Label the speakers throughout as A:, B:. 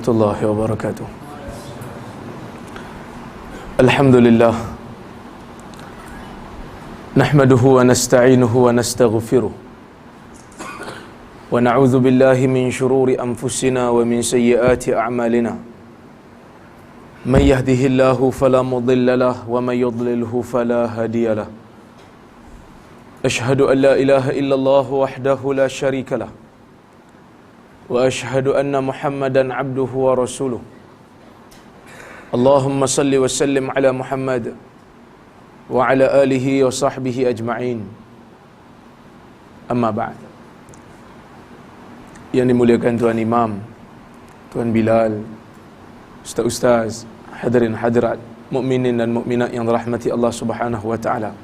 A: warahmatullahi wabarakatuh. Alhamdulillah. Nahmaduhu wa nasta'inuhu wa nastaghfiruh. Wa na'udzu billahi min shururi anfusina wa min sayyiati a'malina. Man yahdihillahu fala mudilla lahu wa man yudlilhu fala hadiya lahu. Ashhadu an la ilaha illallah wahdahu la syarika lahu. Wa ashhadu anna Muhammadan abduhu wa rasuluh. Allahumma salli wa sallim ala Muhammad wa ala alihi wa sahbihi ajma'in. Amma ba'd. Yang dimuliakan Tuan Imam, Tuan Bilal, Ustaz-Ustaz, hadirin hadirat, mukminin dan mukminat yang dirahmati Allah Subhanahu wa taala.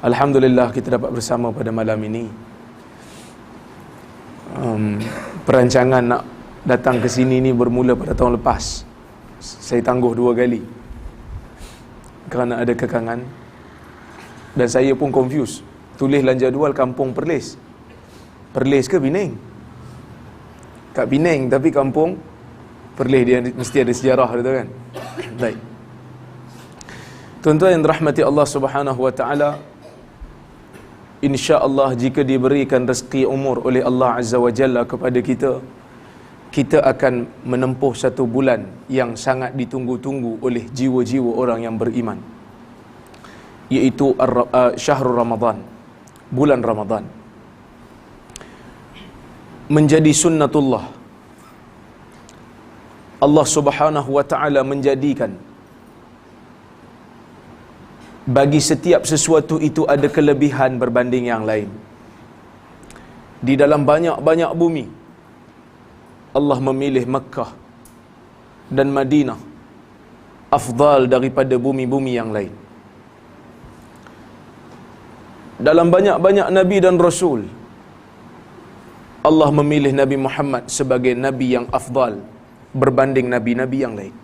A: Alhamdulillah kita dapat bersama pada malam ini. Perancangan nak datang ke sini ni bermula pada tahun lepas. Saya tangguh 2 kali kerana ada kekangan, dan saya pun confuse. Tulislah jadual Kampung Perlis. Perlis ke Penang? Kat Penang tapi Kampung Perlis, dia mesti ada sejarah tu kan. Baik. Tuan-tuan yang dirahmati Allah Subhanahu wa taala, insya-Allah jika diberikan rezeki umur oleh Allah Azza wa Jalla kepada kita, kita akan menempuh 1 bulan yang sangat ditunggu-tunggu oleh jiwa-jiwa orang yang beriman, iaitu Syahrul Ramadan, bulan Ramadan. Menjadi sunnatullah. Allah Subhanahu wa taala menjadikan bagi setiap sesuatu itu ada kelebihan berbanding yang lain. Di dalam banyak-banyak bumi, Allah memilih Makkah dan Madinah afdal daripada bumi-bumi yang lain. Dalam banyak-banyak Nabi dan Rasul, Allah memilih Nabi Muhammad sebagai Nabi yang afdal berbanding Nabi-Nabi yang lain.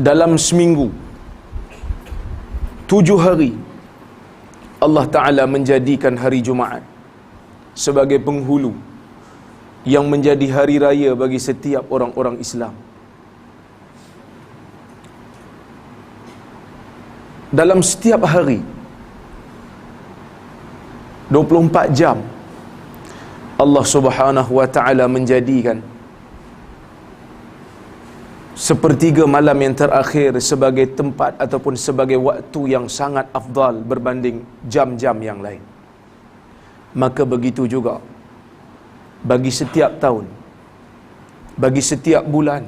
A: Dalam seminggu 7 hari, Allah Ta'ala menjadikan hari Jumaat sebagai penghulu yang menjadi hari raya bagi setiap orang-orang Islam. Dalam setiap hari 24 jam, Allah Subhanahu wa taala menjadikan sepertiga malam yang terakhir sebagai tempat ataupun sebagai waktu yang sangat afdal berbanding jam-jam yang lain. Maka begitu juga bagi setiap tahun, bagi setiap bulan,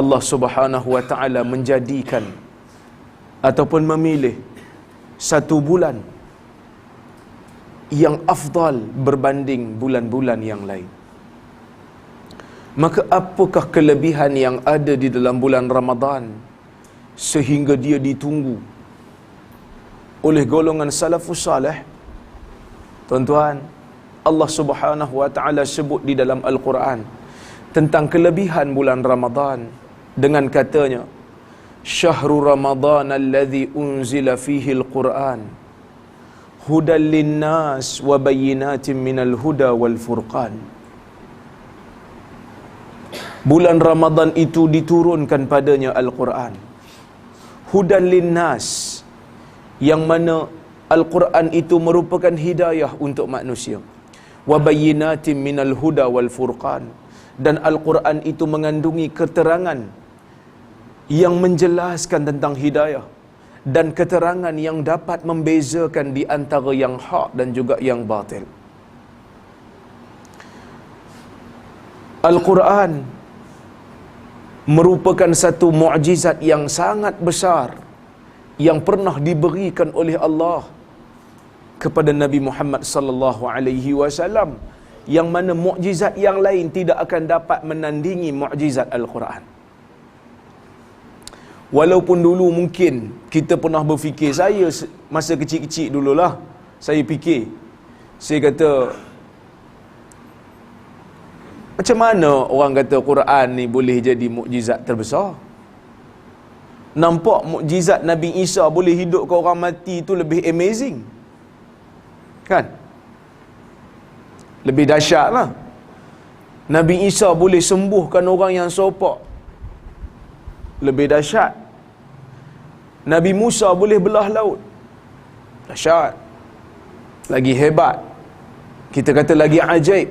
A: Allah Subhanahu wa taala menjadikan ataupun memilih 1 bulan yang afdal berbanding bulan-bulan yang lain. Maka apakah kelebihan yang ada di dalam bulan Ramadan sehingga dia ditunggu oleh golongan salafus salih? Tuan-tuan, Allah Subhanahu wa taala sebut di dalam Al-Quran tentang kelebihan bulan Ramadan dengan katanya, Syahrul Ramadan alladhi unzila fihi al-Quran hudan linnas wa bayyinatin minal huda wal furqan. Bulan Ramadan itu diturunkan padanya Al-Quran, hudan linnas, yang mana Al-Quran itu merupakan hidayah untuk manusia, wa bayyinatin minal huda wal furqan, dan Al-Quran itu mengandungi keterangan yang menjelaskan tentang hidayah dan keterangan yang dapat membezakan di antara yang hak dan juga yang batil. Al-Quran merupakan satu mukjizat yang sangat besar yang pernah diberikan oleh Allah kepada Nabi Muhammad sallallahu alaihi wasallam, yang mana mukjizat yang lain tidak akan dapat menandingi mukjizat Al-Quran. Walaupun dulu mungkin kita pernah berfikir, saya masa kecil-kecil dululah, saya fikir, saya kata, macam mana orang kata Quran ni boleh jadi mukjizat terbesar? Nampak mukjizat Nabi Isa boleh hidupkan orang mati tu lebih amazing, kan? Lebih dahsyat lah. Nabi Isa boleh sembuhkan orang yang sopak. Lebih dahsyat. Nabi Musa boleh belah laut. Dahsyat. Lagi hebat. Kita kata lagi ajaib.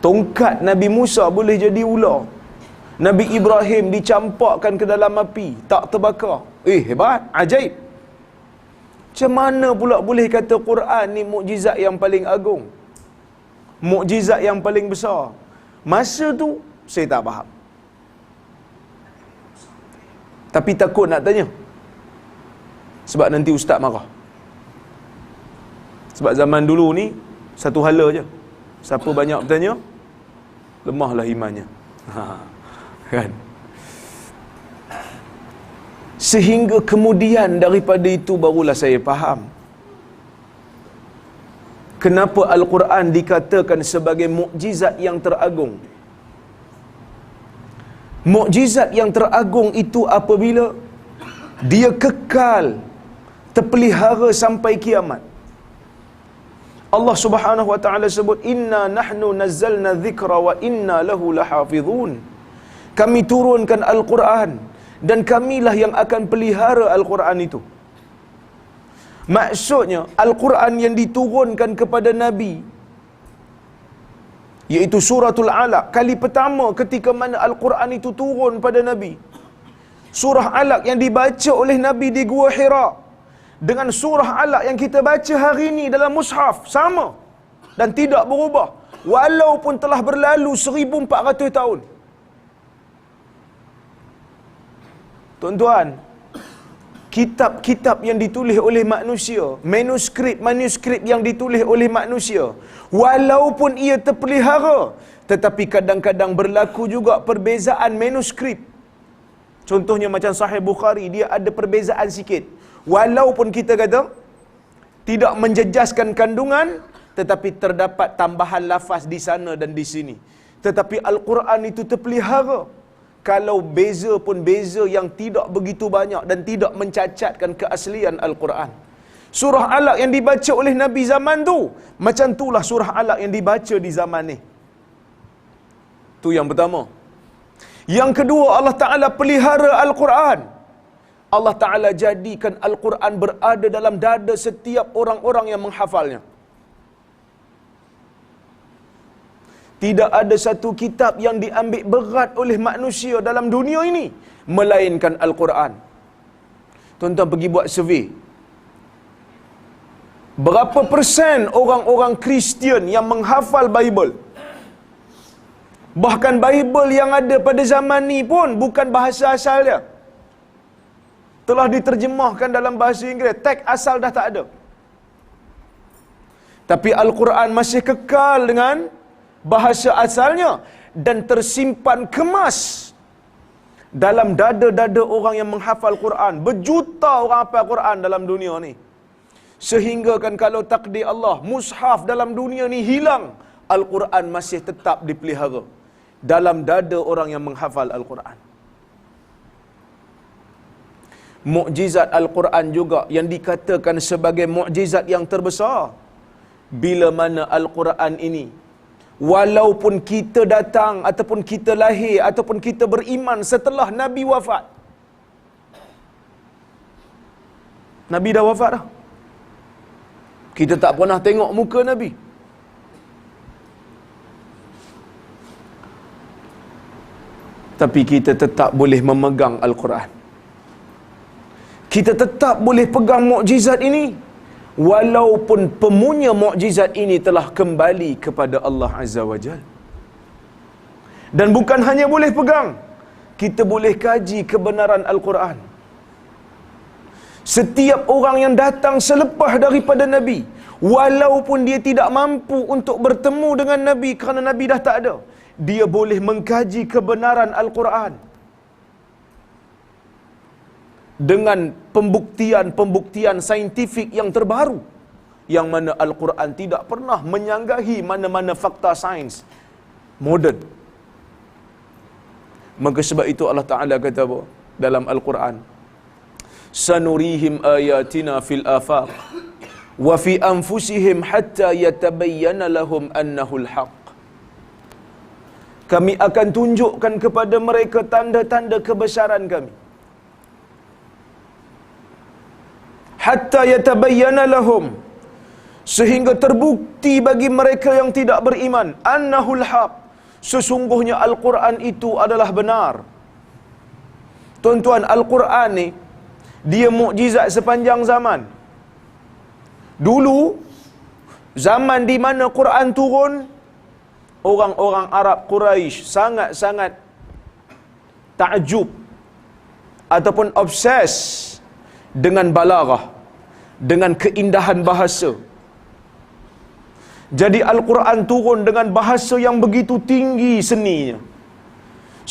A: Tongkat Nabi Musa boleh jadi ular. Nabi Ibrahim dicampakkan ke dalam api, tak terbakar. Hebat, ajaib. Macam mana pula boleh kata Quran ni mukjizat yang paling agung? Mukjizat yang paling besar. Masa tu saya tak faham. Tapi takut nak tanya. Sebab nanti ustaz marah. Sebab zaman dulu ni satu hala je. Siapa banyak bertanya, lemahlah imannya. Kan? Sehingga kemudian daripada itu barulah saya faham kenapa Al-Quran dikatakan sebagai mukjizat yang teragung. Mukjizat yang teragung itu apabila dia kekal, terpelihara sampai kiamat. Allah Subhanahu wa taala sebut, inna nahnu nazzalna dzikra wa inna lahu lahafizun. Kami turunkan Al-Quran dan kamilah yang akan pelihara Al-Quran itu. Maksudnya Al-Quran yang diturunkan kepada Nabi, iaitu suratul Alaq, kali pertama ketika mana Al-Quran itu turun pada Nabi, surah Alaq yang dibaca oleh Nabi di Gua Hira dengan surah Alaq yang kita baca hari ini dalam mushaf sama dan tidak berubah walaupun telah berlalu 1400 tahun. Tuan-tuan, kitab-kitab yang ditulis oleh manusia, manuskrip yang ditulis oleh manusia, walaupun ia terpelihara, tetapi kadang-kadang berlaku juga perbezaan manuskrip. Contohnya macam Sahih Bukhari, dia ada perbezaan sikit. Walaupun kita kata tidak menjejaskan kandungan, tetapi terdapat tambahan lafaz di sana dan di sini. Tetapi Al-Quran itu terpelihara. Kalau beza pun beza yang tidak begitu banyak dan tidak mencacatkan keaslian Al-Quran. Surah Alaq yang dibaca oleh Nabi zaman tu, macam itulah surah Alaq yang dibaca di zaman ni. Tu yang pertama. Yang kedua, Allah Ta'ala pelihara Al-Quran. Allah Ta'ala jadikan Al-Quran berada dalam dada setiap orang-orang yang menghafalnya. Tidak ada satu kitab yang diambil berat oleh manusia dalam dunia ini melainkan Al-Quran. Tuan-tuan pergi buat survey. Berapa persen orang-orang Kristian yang menghafal Bible? Bahkan Bible yang ada pada zaman ni pun bukan bahasa asal dia. Telah diterjemahkan dalam bahasa Inggeris. Teks asal dah tak ada. Tapi Al-Quran masih kekal dengan bahasa asalnya dan tersimpan kemas dalam dada-dada orang yang menghafal Quran. Berjuta orang hafal Quran dalam dunia ni. Sehingga kan kalau takdir Allah, mushaf dalam dunia ni hilang, Al-Quran masih tetap dipelihara dalam dada orang yang menghafal Al-Quran. Mukjizat Al-Quran juga yang dikatakan sebagai mukjizat yang terbesar, bila mana Al-Quran ini, walaupun kita datang ataupun kita lahir ataupun kita beriman setelah Nabi wafat. Nabi dah wafat dah. Kita tak pernah tengok muka Nabi. Tapi kita tetap boleh memegang Al-Quran. Kita tetap boleh pegang mukjizat ini walaupun pemunya mukjizat ini telah kembali kepada Allah Azza wa Jalla. Dan bukan hanya boleh pegang, kita boleh kaji kebenaran Al-Quran. Setiap orang yang datang selepas daripada Nabi, walaupun dia tidak mampu untuk bertemu dengan Nabi kerana Nabi dah tak ada, dia boleh mengkaji kebenaran Al-Quran dengan pembuktian saintifik yang terbaru, yang mana Al-Quran tidak pernah menyanggahi mana-mana fakta sains moden. Maka sebab itu Allah Ta'ala kata apa dalam Al-Quran, sanurihim ayatina fil afaq wa fi anfusihim hatta yatabayyana lahum annahu al-haq. Kami akan tunjukkan kepada mereka tanda-tanda kebesaran kami. Hatta yatabayyana lahum, sehingga terbukti bagi mereka yang tidak beriman, annahul haq, sesungguhnya Al-Quran itu adalah benar. Tuan-tuan, Al-Quran ni dia mukjizat sepanjang zaman. Dulu zaman di mana Quran turun, orang-orang Arab Quraisy sangat-sangat takjub ataupun obses dengan balaghah, dengan keindahan bahasa. Jadi Al-Quran turun dengan bahasa yang begitu tinggi seninya,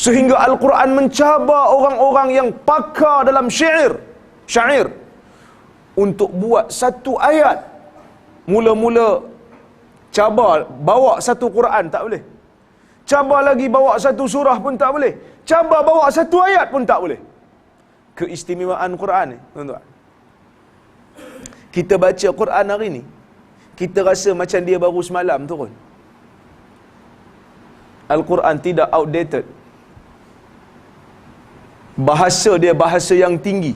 A: sehingga Al-Quran mencabar orang-orang yang pakar dalam syair untuk buat satu ayat. Mula-mula cabar bawa satu Quran tak boleh, cabar lagi bawa satu surah pun tak boleh, cabar bawa satu ayat pun tak boleh. Keistimewaan Quran ni, tuan-tuan. Kita baca Quran hari ni, kita rasa macam dia baru semalam turun. Al-Quran tidak outdated. Bahasa dia bahasa yang tinggi.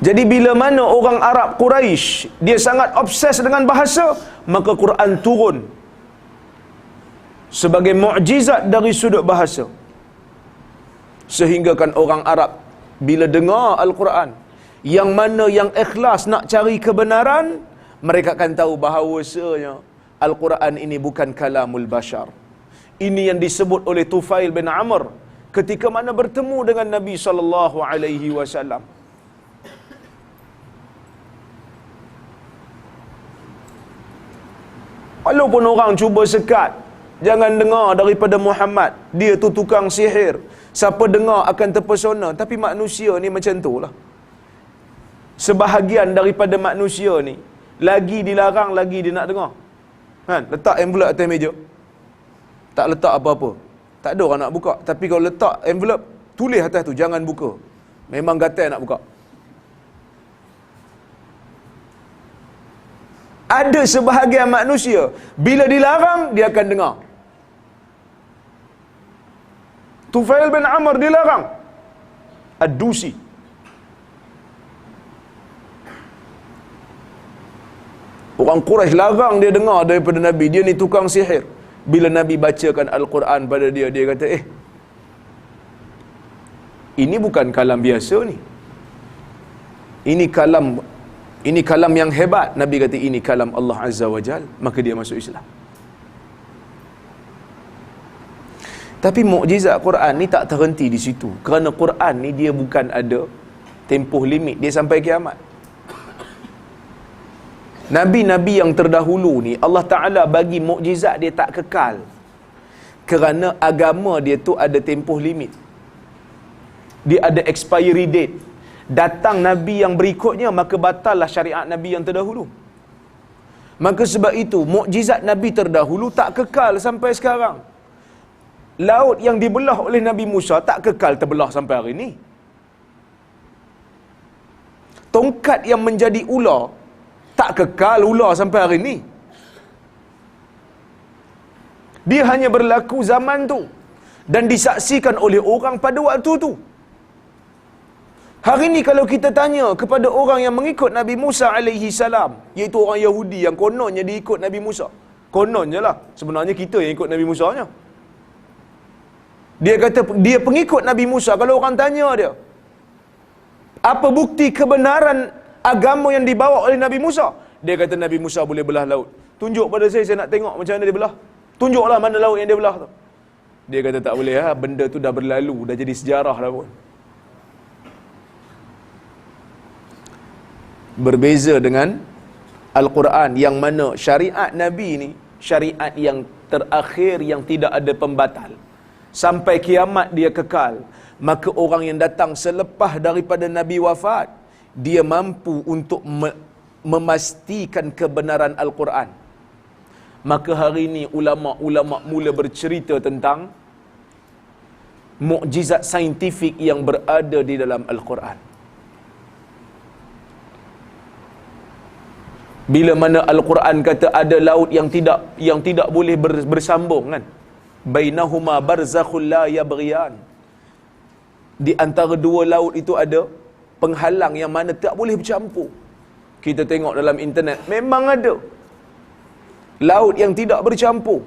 A: Jadi bila mana orang Arab Quraisy dia sangat obses dengan bahasa, maka Quran turun sebagai mukjizat dari sudut bahasa. Sehingga kan orang Arab bila dengar Al-Quran, yang mana yang ikhlas nak cari kebenaran, mereka akan tahu bahawasanya Al-Quran ini bukan kalamul bashar. Ini yang disebut oleh Tufail bin Amr ketika mana bertemu dengan Nabi sallallahu alaihi wasallam. Walaupun orang cuba sekat, jangan dengar daripada Muhammad, dia tu tukang sihir, siapa dengar akan terpesona. Tapi manusia ni macam tu lah. Sebahagian daripada manusia ni lagi dilarang, lagi dia nak dengar. Kan? Letak envelope atas meja, tak letak apa-apa, tak ada orang nak buka. Tapi kalau letak envelope, tulis atas tu, jangan buka. Memang gatal nak buka. Ada sebahagian manusia, bila dilarang, dia akan dengar. Tufail bin Amr dilarang, Ad-Dusi. Orang Quraisy larang dia dengar daripada Nabi, dia ni tukang sihir. Bila Nabi bacakan Al-Quran pada dia, dia kata, ini bukan kalam biasa ni. Ini kalam yang hebat. Nabi kata, ini kalam Allah Azza wa Jal. Maka dia masuk Islam. Tapi mukjizat Quran ni tak terhenti di situ. Kerana Quran ni dia bukan ada tempoh limit, dia sampai kiamat. Nabi-nabi yang terdahulu ni, Allah Ta'ala bagi mukjizat dia tak kekal. Kerana agama dia tu ada tempoh limit. Dia ada expiry date. Datang Nabi yang berikutnya, maka batallah syariat Nabi yang terdahulu. Maka sebab itu, mukjizat Nabi terdahulu tak kekal sampai sekarang. Laut yang dibelah oleh Nabi Musa tak kekal terbelah sampai hari ini. Tongkat yang menjadi ular tak kekal ular sampai hari ini. Dia hanya berlaku zaman tu dan disaksikan oleh orang pada waktu tu. Hari ini kalau kita tanya kepada orang yang mengikut Nabi Musa alaihi salam, iaitu orang Yahudi yang kononnya diikut Nabi Musa. Kononnya lah, sebenarnya kita yang ikut Nabi Musa nya. Dia kata dia pengikut Nabi Musa. Kalau orang tanya dia, apa bukti kebenaran agama yang dibawa oleh Nabi Musa? Dia kata Nabi Musa boleh belah laut. Tunjuk pada saya nak tengok macam mana dia belah. Tunjuklah mana laut yang dia belah tu. Dia kata tak boleh, benda tu dah berlalu, dah jadi sejarah dah pun. Berbeza dengan Al-Quran yang mana syariat Nabi ni syariat yang terakhir yang tidak ada pembatal. Sampai kiamat dia kekal. Maka orang yang datang selepas daripada Nabi wafat, dia mampu untuk memastikan kebenaran Al-Quran. Maka hari ini ulama-ulama mula bercerita tentang mukjizat saintifik yang berada di dalam Al-Quran. Bila mana Al-Quran kata ada laut yang tidak boleh bersambung kan? Bainahuma barzakhul la yabghiyan. Di antara dua laut itu ada penghalang yang mana tak boleh bercampur. Kita tengok dalam internet memang ada laut yang tidak bercampur.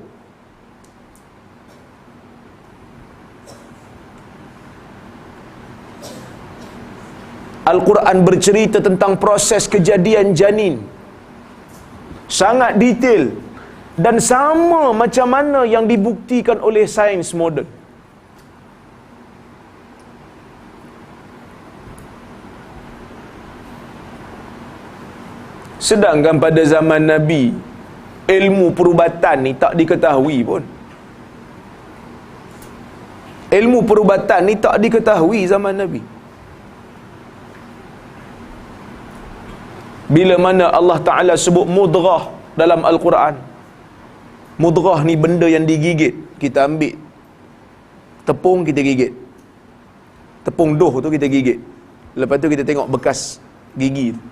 A: Al-Quran bercerita tentang proses kejadian janin. Sangat detail dan sama macam mana yang dibuktikan oleh sains moden. Sedangkan pada zaman Nabi, ilmu perubatan ni tak diketahui pun. Ilmu perubatan ni tak diketahui zaman Nabi. Bila mana Allah Ta'ala sebut mudghah dalam Al-Quran. Mudghah ni benda yang digigit. Kita ambil tepung, kita gigit. Tepung doh tu kita gigit. Lepas tu kita tengok bekas gigi tu.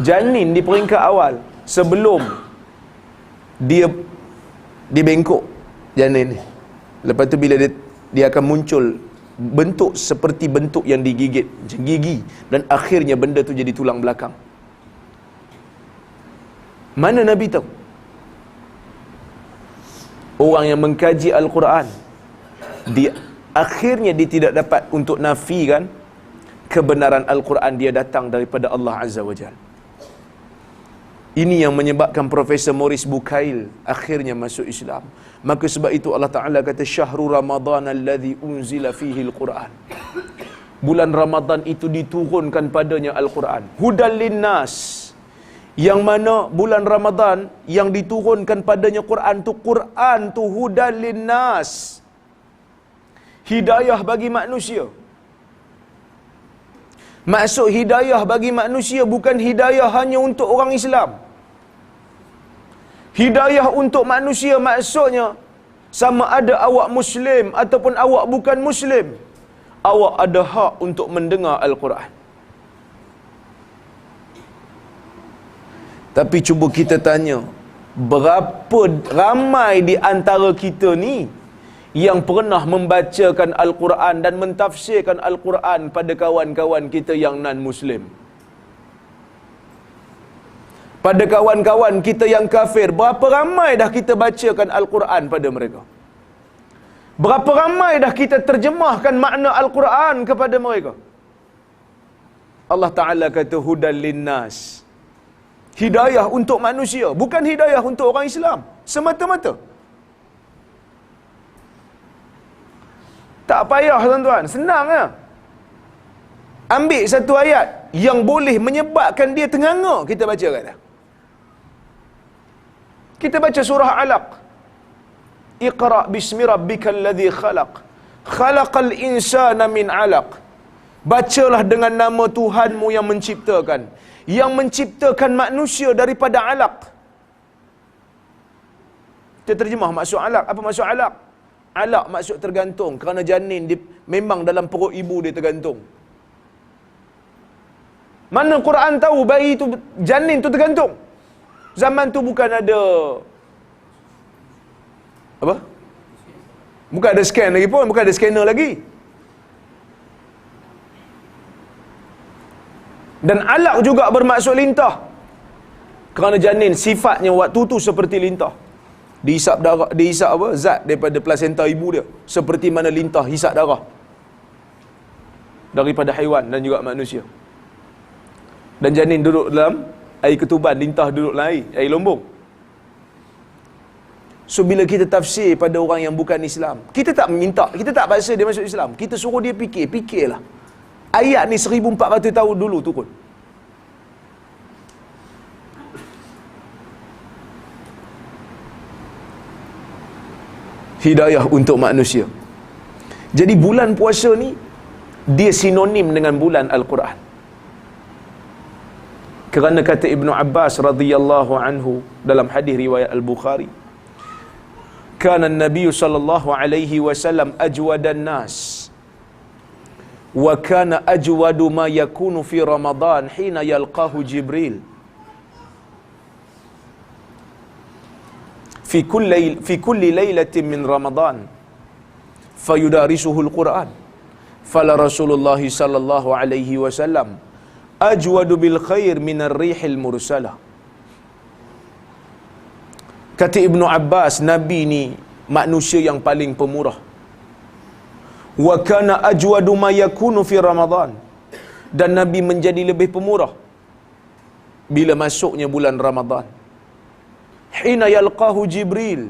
A: Janin di peringkat awal, sebelum dia bengkok janin ni. Lepas tu bila dia akan muncul bentuk seperti bentuk yang digigit, gigi, dan akhirnya benda tu jadi tulang belakang. Mana Nabi tahu? Orang yang mengkaji Al-Quran, akhirnya dia tidak dapat untuk nafikan kebenaran Al-Quran dia datang daripada Allah Azza wa Jalla. Ini yang menyebabkan Profesor Maurice Bucaille akhirnya masuk Islam. Maka sebab itu Allah Ta'ala kata Syahrul Ramadan alladhi unzila fihi al-Quran. Bulan Ramadan itu diturunkan padanya Al-Quran. Hudal linnas. Yang mana bulan Ramadan yang diturunkan padanya Quran tu hudal linnas. Hidayah bagi manusia. Maksud hidayah bagi manusia bukan hidayah hanya untuk orang Islam. Hidayah untuk manusia maksudnya sama ada awak Muslim ataupun awak bukan Muslim, awak ada hak untuk mendengar Al-Quran. Tapi cuba kita tanya, berapa ramai di antara kita ni yang pernah membacakan Al-Quran dan mentafsirkan Al-Quran pada kawan-kawan kita yang non-Muslim? Pada kawan-kawan kita yang kafir, berapa ramai dah kita bacakan Al-Quran pada mereka? Berapa ramai dah kita terjemahkan makna Al-Quran kepada mereka? Allah Ta'ala kata hudal linnas. Hidayah untuk manusia, bukan hidayah untuk orang Islam semata-mata. Tak payah tuan-tuan, senang ya. Ambil satu ayat yang boleh menyebabkan dia ternganga, kita baca kata. Kita baca surah Alaq. Iqra bismi rabbikal ladzi khalaq. Khalaqal insana min 'alaq. Bacalah dengan nama Tuhanmu yang menciptakan. Yang menciptakan manusia daripada alaq. Kita terjemah maksud alaq. Apa maksud alaq? Alaq maksud tergantung. Kerana janin dia, memang dalam perut ibu dia tergantung. Mana Quran tahu bayi tu, janin tu tergantung? Zaman tu bukan ada apa? Bukan ada scan lagi pun, bukan ada scanner lagi. Dan alaq juga bermaksud lintah. Kerana janin sifatnya waktu tu seperti lintah. Dihisap darah, dihisap apa? Zat daripada plasenta ibu dia, seperti mana lintah hisap darah daripada haiwan dan juga manusia. Dan janin duduk dalam air ketuban, lintah duduk dalam air lombong. So bila kita tafsir pada orang yang bukan Islam, kita tak minta, kita tak paksa dia masuk Islam. Kita suruh dia fikirlah. Ayat ni 1400 tahun dulu turun. Hidayah untuk manusia. Jadi bulan puasa ni dia sinonim dengan bulan Al-Quran. Kerana kata Ibnu Abbas radhiyallahu anhu dalam hadis riwayat Al-Bukhari, kana an-nabiy sallallahu alaihi wasallam ajwadan nas wa kana ajwadu ma yakunu fi Ramadan hina yalqahu Jibril fi kulli lailatin min Ramadan fayudarisuhu al-Quran. Fala Rasulullah sallallahu alaihi wasallam ajwadu bil khair min ar-rihil mursalah. Kata Ibnu Abbas, Nabi ni manusia yang paling pemurah. Wa kana ajwadu ma yakunu fi Ramadan. Dan Nabi menjadi lebih pemurah bila masuknya bulan Ramadan. Hina yalqahu Jibril,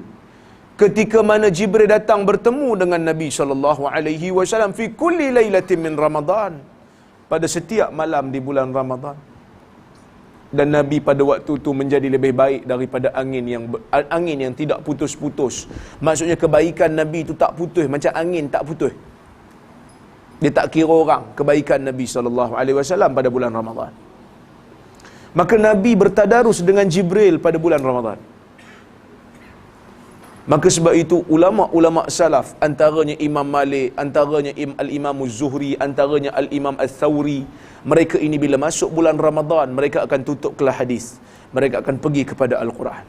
A: ketika mana Jibril datang bertemu dengan Nabi sallallahu alaihi wasallam fi kulli lailatin min Ramadan, pada setiap malam di bulan Ramadan. Dan Nabi pada waktu itu menjadi lebih baik daripada angin yang tidak putus-putus. Maksudnya kebaikan Nabi itu tak putus macam angin tak putus. Dia tak kira orang, kebaikan Nabi sallallahu alaihi wasallam pada bulan Ramadan. Maka Nabi bertadarus dengan Jibril pada bulan Ramadan. Maka sebab itu ulama-ulama salaf, antaranya Imam Malik, antaranya Al-Imam Az-Zuhri, antaranya Al-Imam Al-Thawri, mereka ini bila masuk bulan Ramadan, mereka akan tutup kelas hadis. Mereka akan pergi kepada Al-Quran.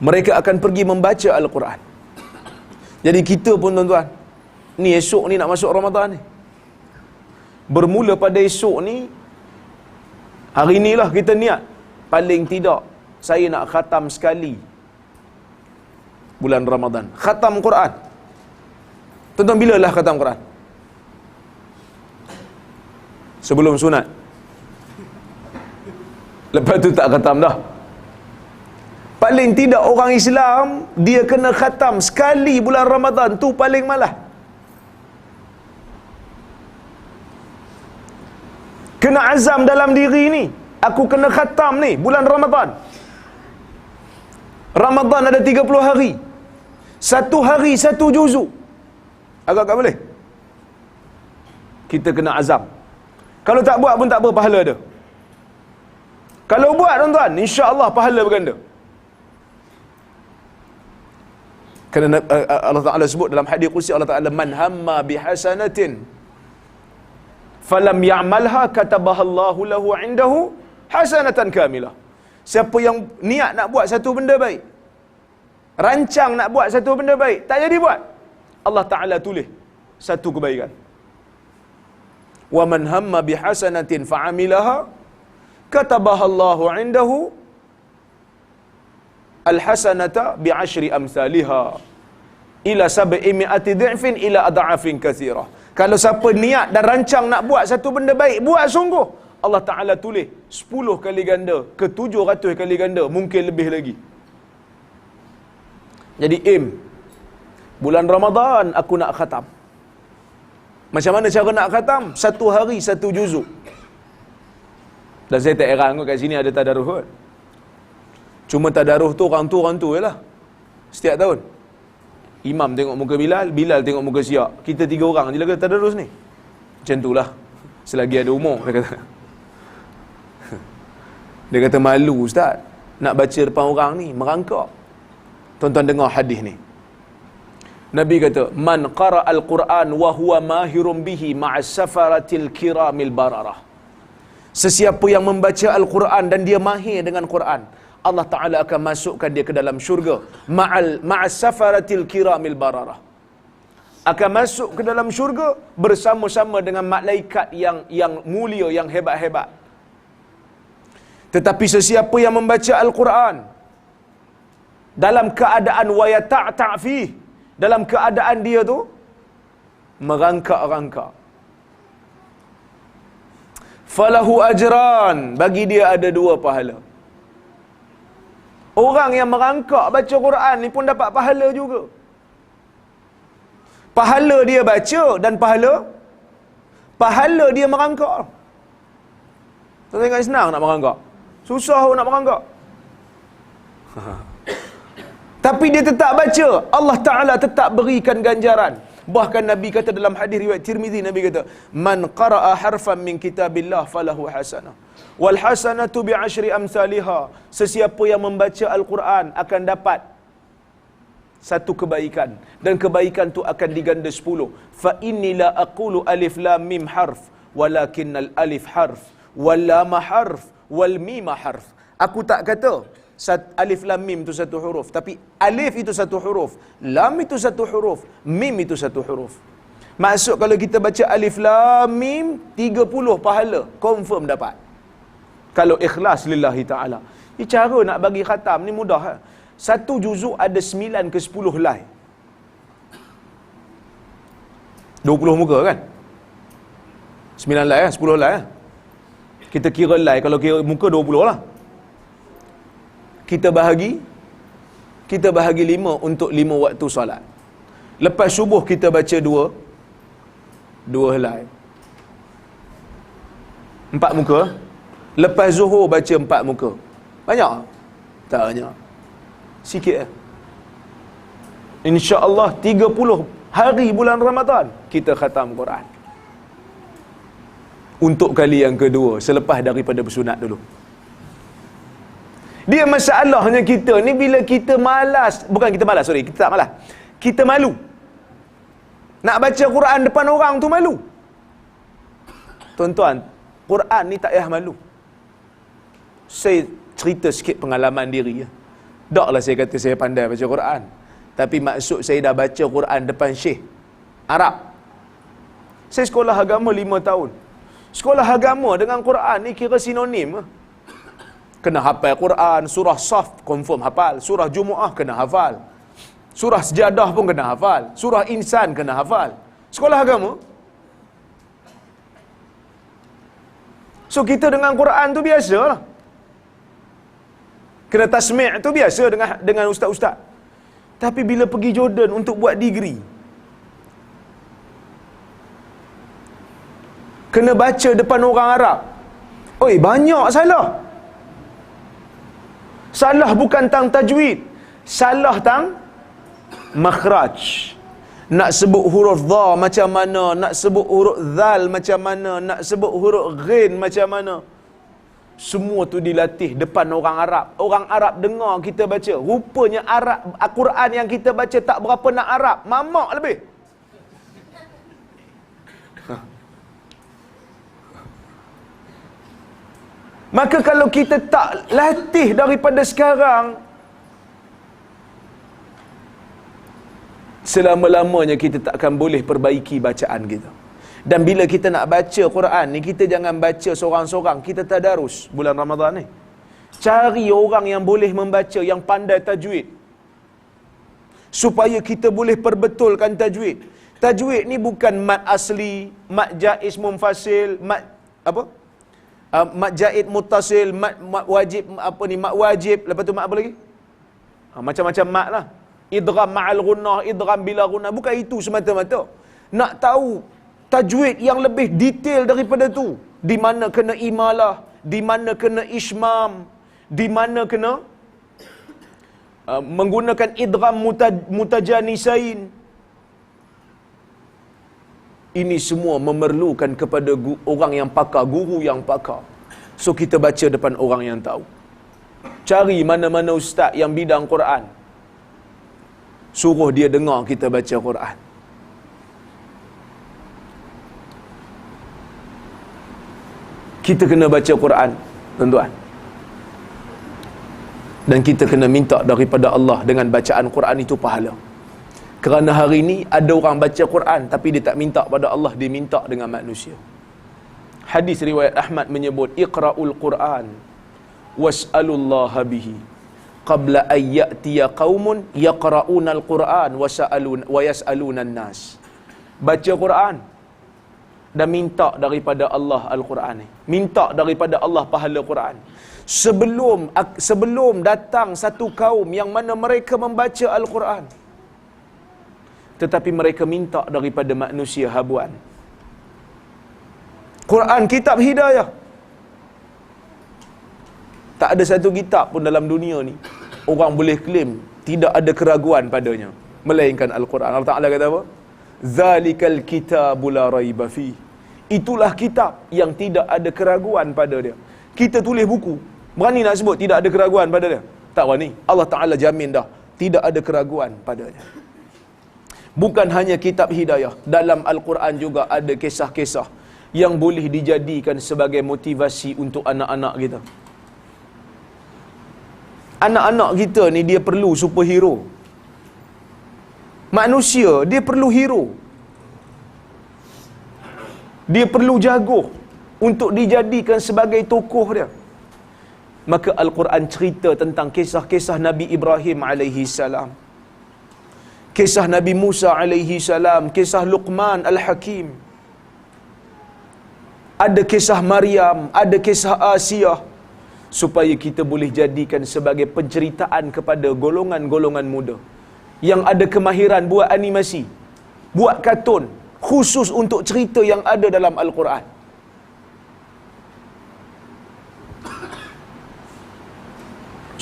A: Mereka akan pergi membaca Al-Quran. Jadi kita pun tuan-tuan, ni esok ni nak masuk Ramadan ni. Bermula pada esok ni, hari inilah kita niat, paling tidak saya nak khatam sekali bulan Ramadan. Khatam Quran. Tuan-tuan, bila lah khatam Quran? Sebelum sunat. Lepas tu tak khatam dah. Paling tidak orang Islam, dia kena khatam sekali bulan Ramadan tu paling malah. Kena azam dalam diri ni, aku kena khatam ni bulan Ramadan. Ramadan ada 30 hari. Satu hari satu juzuk. Agak tak boleh. Kita kena azam. Kalau tak buat pun tak apa, pahala ada. Kalau buat tuan-tuan, insya-Allah pahala berganda. Kerana Allah Ta'ala sebut dalam hadis qudsi, Allah Ta'ala, man hamma bihasanatin falam ya'malha katabahallahu lahu 'indahu hasanatan kamilah. Siapa yang niat nak buat satu benda baik, rancang nak buat satu benda baik, tak jadi buat, Allah Ta'ala tulis satu kebaikan. Wa man hamma bihasanatin fa'amilaha katabahallahu 'indahu al-hasanata bi'ashri amsalha ila 700 dhi'fin ila adha'afin katsira. Kalau siapa niat dan rancang nak buat satu benda baik, buat sungguh, Allah Ta'ala tulis 10 kali ganda ke 700 kali ganda, mungkin lebih lagi. Jadi bulan Ramadan aku nak khatam. Macam mana cara nak khatam? Satu hari satu juzuk. Dan saya tak heran kot kat sini ada tadaruh kot. Cuma tadaruh tu orang tu je lah. Setiap tahun imam tengok muka Bilal, Bilal tengok muka Siak. Kita 3 orang je lah kata tadarus ni. Macam tu lah, selagi ada umur, dia kata. Dia kata malu ustaz nak baca depan orang ni, merangkak. Tuan-tuan dengar hadis ni. Nabi kata, man qara al-Quran wa huwa mahirun bihi ma'as safaratil kiramil bararah. Sesiapa yang membaca Al-Quran dan dia mahir dengan Quran, Allah Ta'ala akan masukkan dia ke dalam syurga. Ma'as safaratil kiramil bararah. Akan masuk ke dalam syurga bersama-sama dengan malaikat yang mulia, yang hebat-hebat. Tetapi sesiapa yang membaca Al-Quran dalam keadaan wayata' fi, dalam keadaan dia tu merangkak-rangkak, falahu ajran, bagi dia ada 2 pahala. Orang yang merangkak baca Quran ni pun dapat pahala juga. Pahala dia baca dan pahala dia merangkak. Tak tengok senang nak merangkak. Susah nak merangkak. Tapi dia tetap baca, Allah Ta'ala tetap berikan ganjaran. Bahkan Nabi kata dalam hadis riwayat Tirmizi, Nabi kata, man qara'a harfan min kitabillah falahu hasanah wal hasanatu bi 10 amsalha. Sesiapa yang membaca Al-Quran akan dapat satu kebaikan, dan kebaikan tu akan diganda 10. Fa inni la aqulu alif lam mim harf walakinnal alif harf wal lam harf wal mim harf. Aku tak kata alif lam mim itu satu huruf, tapi alif itu satu huruf, lam itu satu huruf, mim itu satu huruf. Maksud kalau kita baca alif lam mim 30 pahala confirm dapat. Kalau ikhlas lillahi taala. Ini cara nak bagi khatam ni mudah. Satu juzuk ada 9 ke 10 helai. 20 muka kan? 9 helai kan? 10 helai kan? Kita kira helai, kalau kira muka 20 lah. Kita bahagi 5 untuk 5 waktu solat. Lepas subuh kita baca 2 helai. 4 muka. Lepas zuhur baca 4 muka. Banyak? Tak banyak. Sikit lah. InsyaAllah 30 hari bulan Ramadan kita khatam Quran. Untuk kali yang kedua selepas daripada bersunat dulu. Dia masalahnya kita ni bila kita malas, bukan kita malas, sorry, kita tak malas. Kita malu. Nak baca Quran depan orang tu malu. Tuan-tuan, Quran ni tak payah malu. Saya cerita sikit pengalaman diri ya. Taklah saya kata saya pandai baca Quran. Tapi maksud saya dah baca Quran depan Syekh Arab. Saya sekolah agama 5 tahun. Sekolah agama dengan Quran ni kira sinonim. Kena hafal Quran, surah Saf confirm hafal, surah Jumu'ah kena hafal, surah Sejadah pun kena hafal, surah Insan kena hafal. Sekolah agama. So kita dengan Quran tu biasa lah. Kena tasmi' tu biasa dengan ustaz-ustaz. Tapi bila pergi Jordan untuk buat degree, kena baca depan orang Arab. Oi, banyak salah. Salah bukan tang tajwid, salah tang makhraj. Nak sebut huruf dha macam mana, nak sebut huruf zal macam mana, nak sebut huruf ghin macam mana. Semua tu dilatih depan orang Arab. Orang Arab dengar kita baca. Rupanya Arab, Al-Quran yang kita baca tak berapa nak Arab. Mamak lebih. Maka kalau kita tak latih daripada sekarang, selama-lamanya kita tak akan boleh perbaiki bacaan kita. Dan bila kita nak baca Quran ni, kita jangan baca seorang-seorang, kita tadarus bulan Ramadan ni. Cari orang yang boleh membaca, yang pandai tajwid, supaya kita boleh perbetulkan tajwid. Tajwid ni bukan mat asli, mat jaiz munfasil, mat apa? Mat jaid muttasil, mat wajib, apa ni, mat wajib, lepas tu mat apa lagi? Macam-macam mat lah. Idgham ma'al gunnah, idgham bila gunnah. Bukan itu semata-mata. Nak tahu tajwid yang lebih detail daripada tu. Di mana kena imalah, di mana kena ismam, di mana kena menggunakan idgham mutajanisain. Ini semua memerlukan kepada orang yang pakar, guru yang pakar. So kita baca depan orang yang tahu. Cari mana-mana ustaz yang bidang Quran, suruh dia dengar kita baca Quran. Kita kena baca Quran, tuan-tuan. Dan kita kena minta daripada Allah dengan bacaan Quran itu pahala. Kerana hari ini ada orang baca Quran tapi dia tak minta pada Allah, dia minta dengan manusia. Hadis riwayat Ahmad menyebut, Iqra'ul Quran was'alullaha bihi qabla an ya'tiya qaumun yaqra'una al-Quran wa yas'aluna an-nas. Baca Quran dan minta daripada Allah Al-Quran ni. Minta daripada Allah pahala Quran. Sebelum datang satu kaum yang mana mereka membaca Al-Quran, tetapi mereka minta daripada manusia habuan. Quran kitab hidayah. Tak ada satu kitab pun dalam dunia ni orang boleh claim tidak ada keraguan padanya melainkan Al-Quran. Allah Ta'ala kata apa? Zalikal kitabu la raiba fi. Itulah kitab yang tidak ada keraguan pada dia. Kita tulis buku, berani nak sebut tidak ada keraguan pada dia? Tak berani. Allah Ta'ala jamin dah tidak ada keraguan padanya. Bukan hanya kitab hidayah, dalam Al-Quran juga ada kisah-kisah yang boleh dijadikan sebagai motivasi untuk anak-anak kita. Anak-anak kita ni dia perlu superhero. Manusia dia perlu hero. Dia perlu jago untuk dijadikan sebagai tokoh dia. Maka Al-Quran cerita tentang kisah-kisah Nabi Ibrahim alaihi salam, kisah Nabi Musa alaihi salam, kisah Luqman Al-Hakim. Ada kisah Maryam, ada kisah Asiyah, supaya kita boleh jadikan sebagai penceritaan kepada golongan-golongan muda yang ada kemahiran buat animasi, buat kartun, khusus untuk cerita yang ada dalam Al-Quran.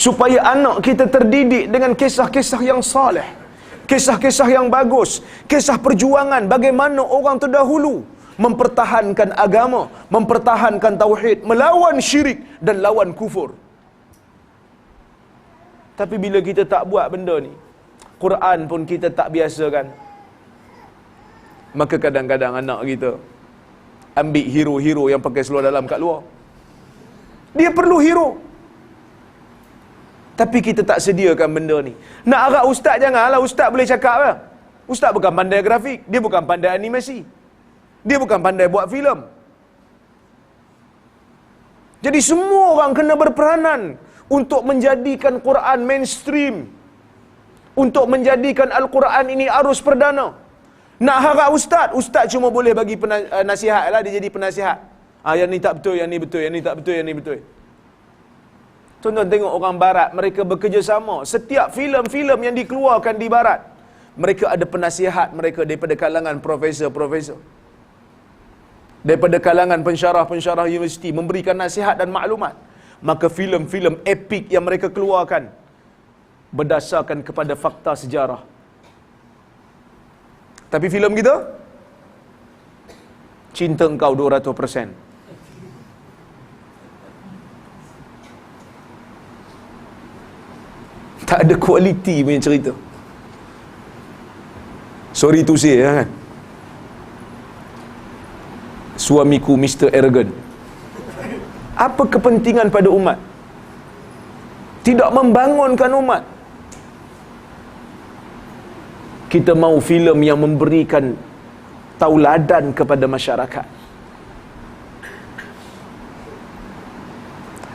A: Supaya anak kita terdidik dengan kisah-kisah yang saleh, kisah-kisah yang bagus, kisah perjuangan bagaimana orang terdahulu mempertahankan agama, mempertahankan tauhid, melawan syirik dan lawan kufur. Tapi bila kita tak buat benda ni, Quran pun kita tak biasakan, maka kadang-kadang anak kita ambil hero-hero yang pakai seluar dalam kat luar. Dia perlu hero, tapi kita tak sediakan benda ni. Nak harap ustaz, janganlah ustaz boleh cakap lah. Ustaz bukan pandai grafik, dia bukan pandai animasi, dia bukan pandai buat filem. Jadi semua orang kena berperanan untuk menjadikan Quran mainstream, untuk menjadikan Al-Quran ini arus perdana. Nak harap ustaz cuma boleh bagi nasihat lah, dia jadi penasihat. Yang ni tak betul, yang ni betul, yang ni tak betul, yang ni betul. Tuan-tuan tengok orang barat, mereka bekerjasama. Setiap filem-filem yang dikeluarkan di barat, mereka ada penasihat mereka daripada kalangan profesor-profesor, daripada kalangan pensyarah-pensyarah universiti, memberikan nasihat dan maklumat. Maka filem-filem epik yang mereka keluarkan berdasarkan kepada fakta sejarah. Tapi filem kita, cinta engkau 200%. Tak ada kualiti punya cerita. Sorry to say, kan? Suamiku Mr. Arrogant. Apa kepentingan pada umat? Tidak membangunkan umat. Kita mahu filem yang memberikan tauladan kepada masyarakat.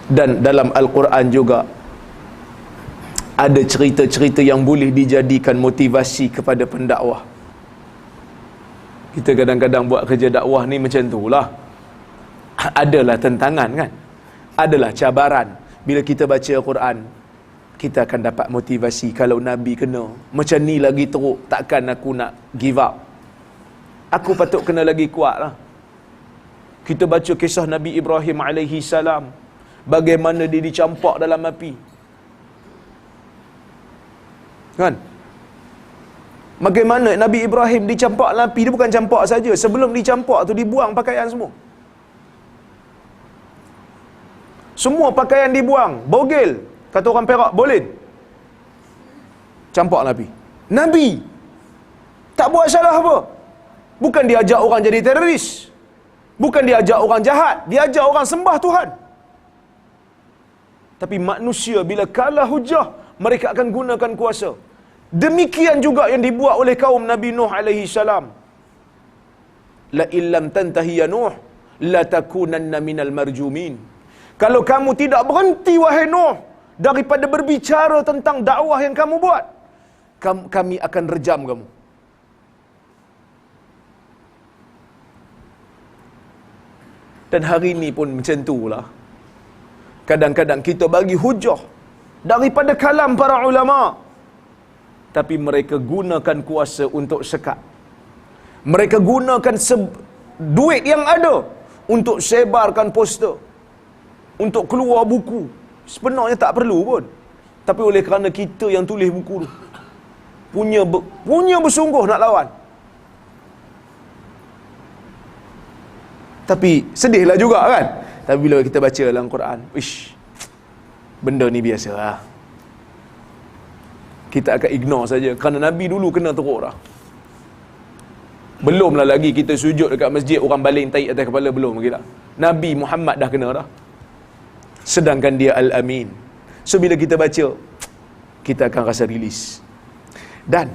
A: Dan dalam Al-Quran juga ada cerita-cerita yang boleh dijadikan motivasi kepada pendakwah. Kita kadang-kadang buat kerja dakwah ni macam tu lah. Adalah tentangan, kan? Adalah cabaran. Bila kita baca Al-Quran, kita akan dapat motivasi. Kalau Nabi kena macam ni lagi teruk, takkan aku nak give up. Aku patut kena lagi kuat lah. Kita baca kisah Nabi Ibrahim alaihi salam, bagaimana dia dicampak dalam api, kan? Bagaimana Nabi Ibrahim dicampak dalam api. Dia bukan campak saja, sebelum dicampak tu dibuang pakaian semua. Semua pakaian dibuang, bogel, kata orang Perak, boleh campak Nabi. Nabi tak buat salah apa. Bukan dia ajak orang jadi teroris, bukan dia ajak orang jahat, dia ajak orang sembah Tuhan. Tapi manusia bila kalah hujah, mereka akan gunakan kuasa. Demikian juga yang dibuat oleh kaum Nabi Nuh alaihi salam. La illam tantahi ya Nuh la takunanna minal marjumin. Kalau kamu tidak berhenti wahai Nuh daripada berbicara tentang dakwah yang kamu buat, kami akan rejam kamu. Dan hari ini pun macam itulah. Kadang-kadang kita bagi hujah daripada kalam para ulama, tapi mereka gunakan kuasa untuk sekat. Mereka gunakan duit yang ada untuk sebarkan poster, untuk keluar buku. Sebenarnya tak perlu pun, tapi oleh kerana kita yang tulis buku tu punya bersungguh nak lawan. Tapi sedihlah juga, kan? Tapi bila kita baca dalam Quran, benda ni biasa lah. Kita akan ignore saja, kerana Nabi dulu kena teruk dah. Belumlah lagi kita sujud dekat masjid, orang baling tahi atas kepala, belum lagi dah. Nabi Muhammad dah kena dah. Sedangkan dia Al-Amin. So bila kita baca, kita akan rasa rilis. Dan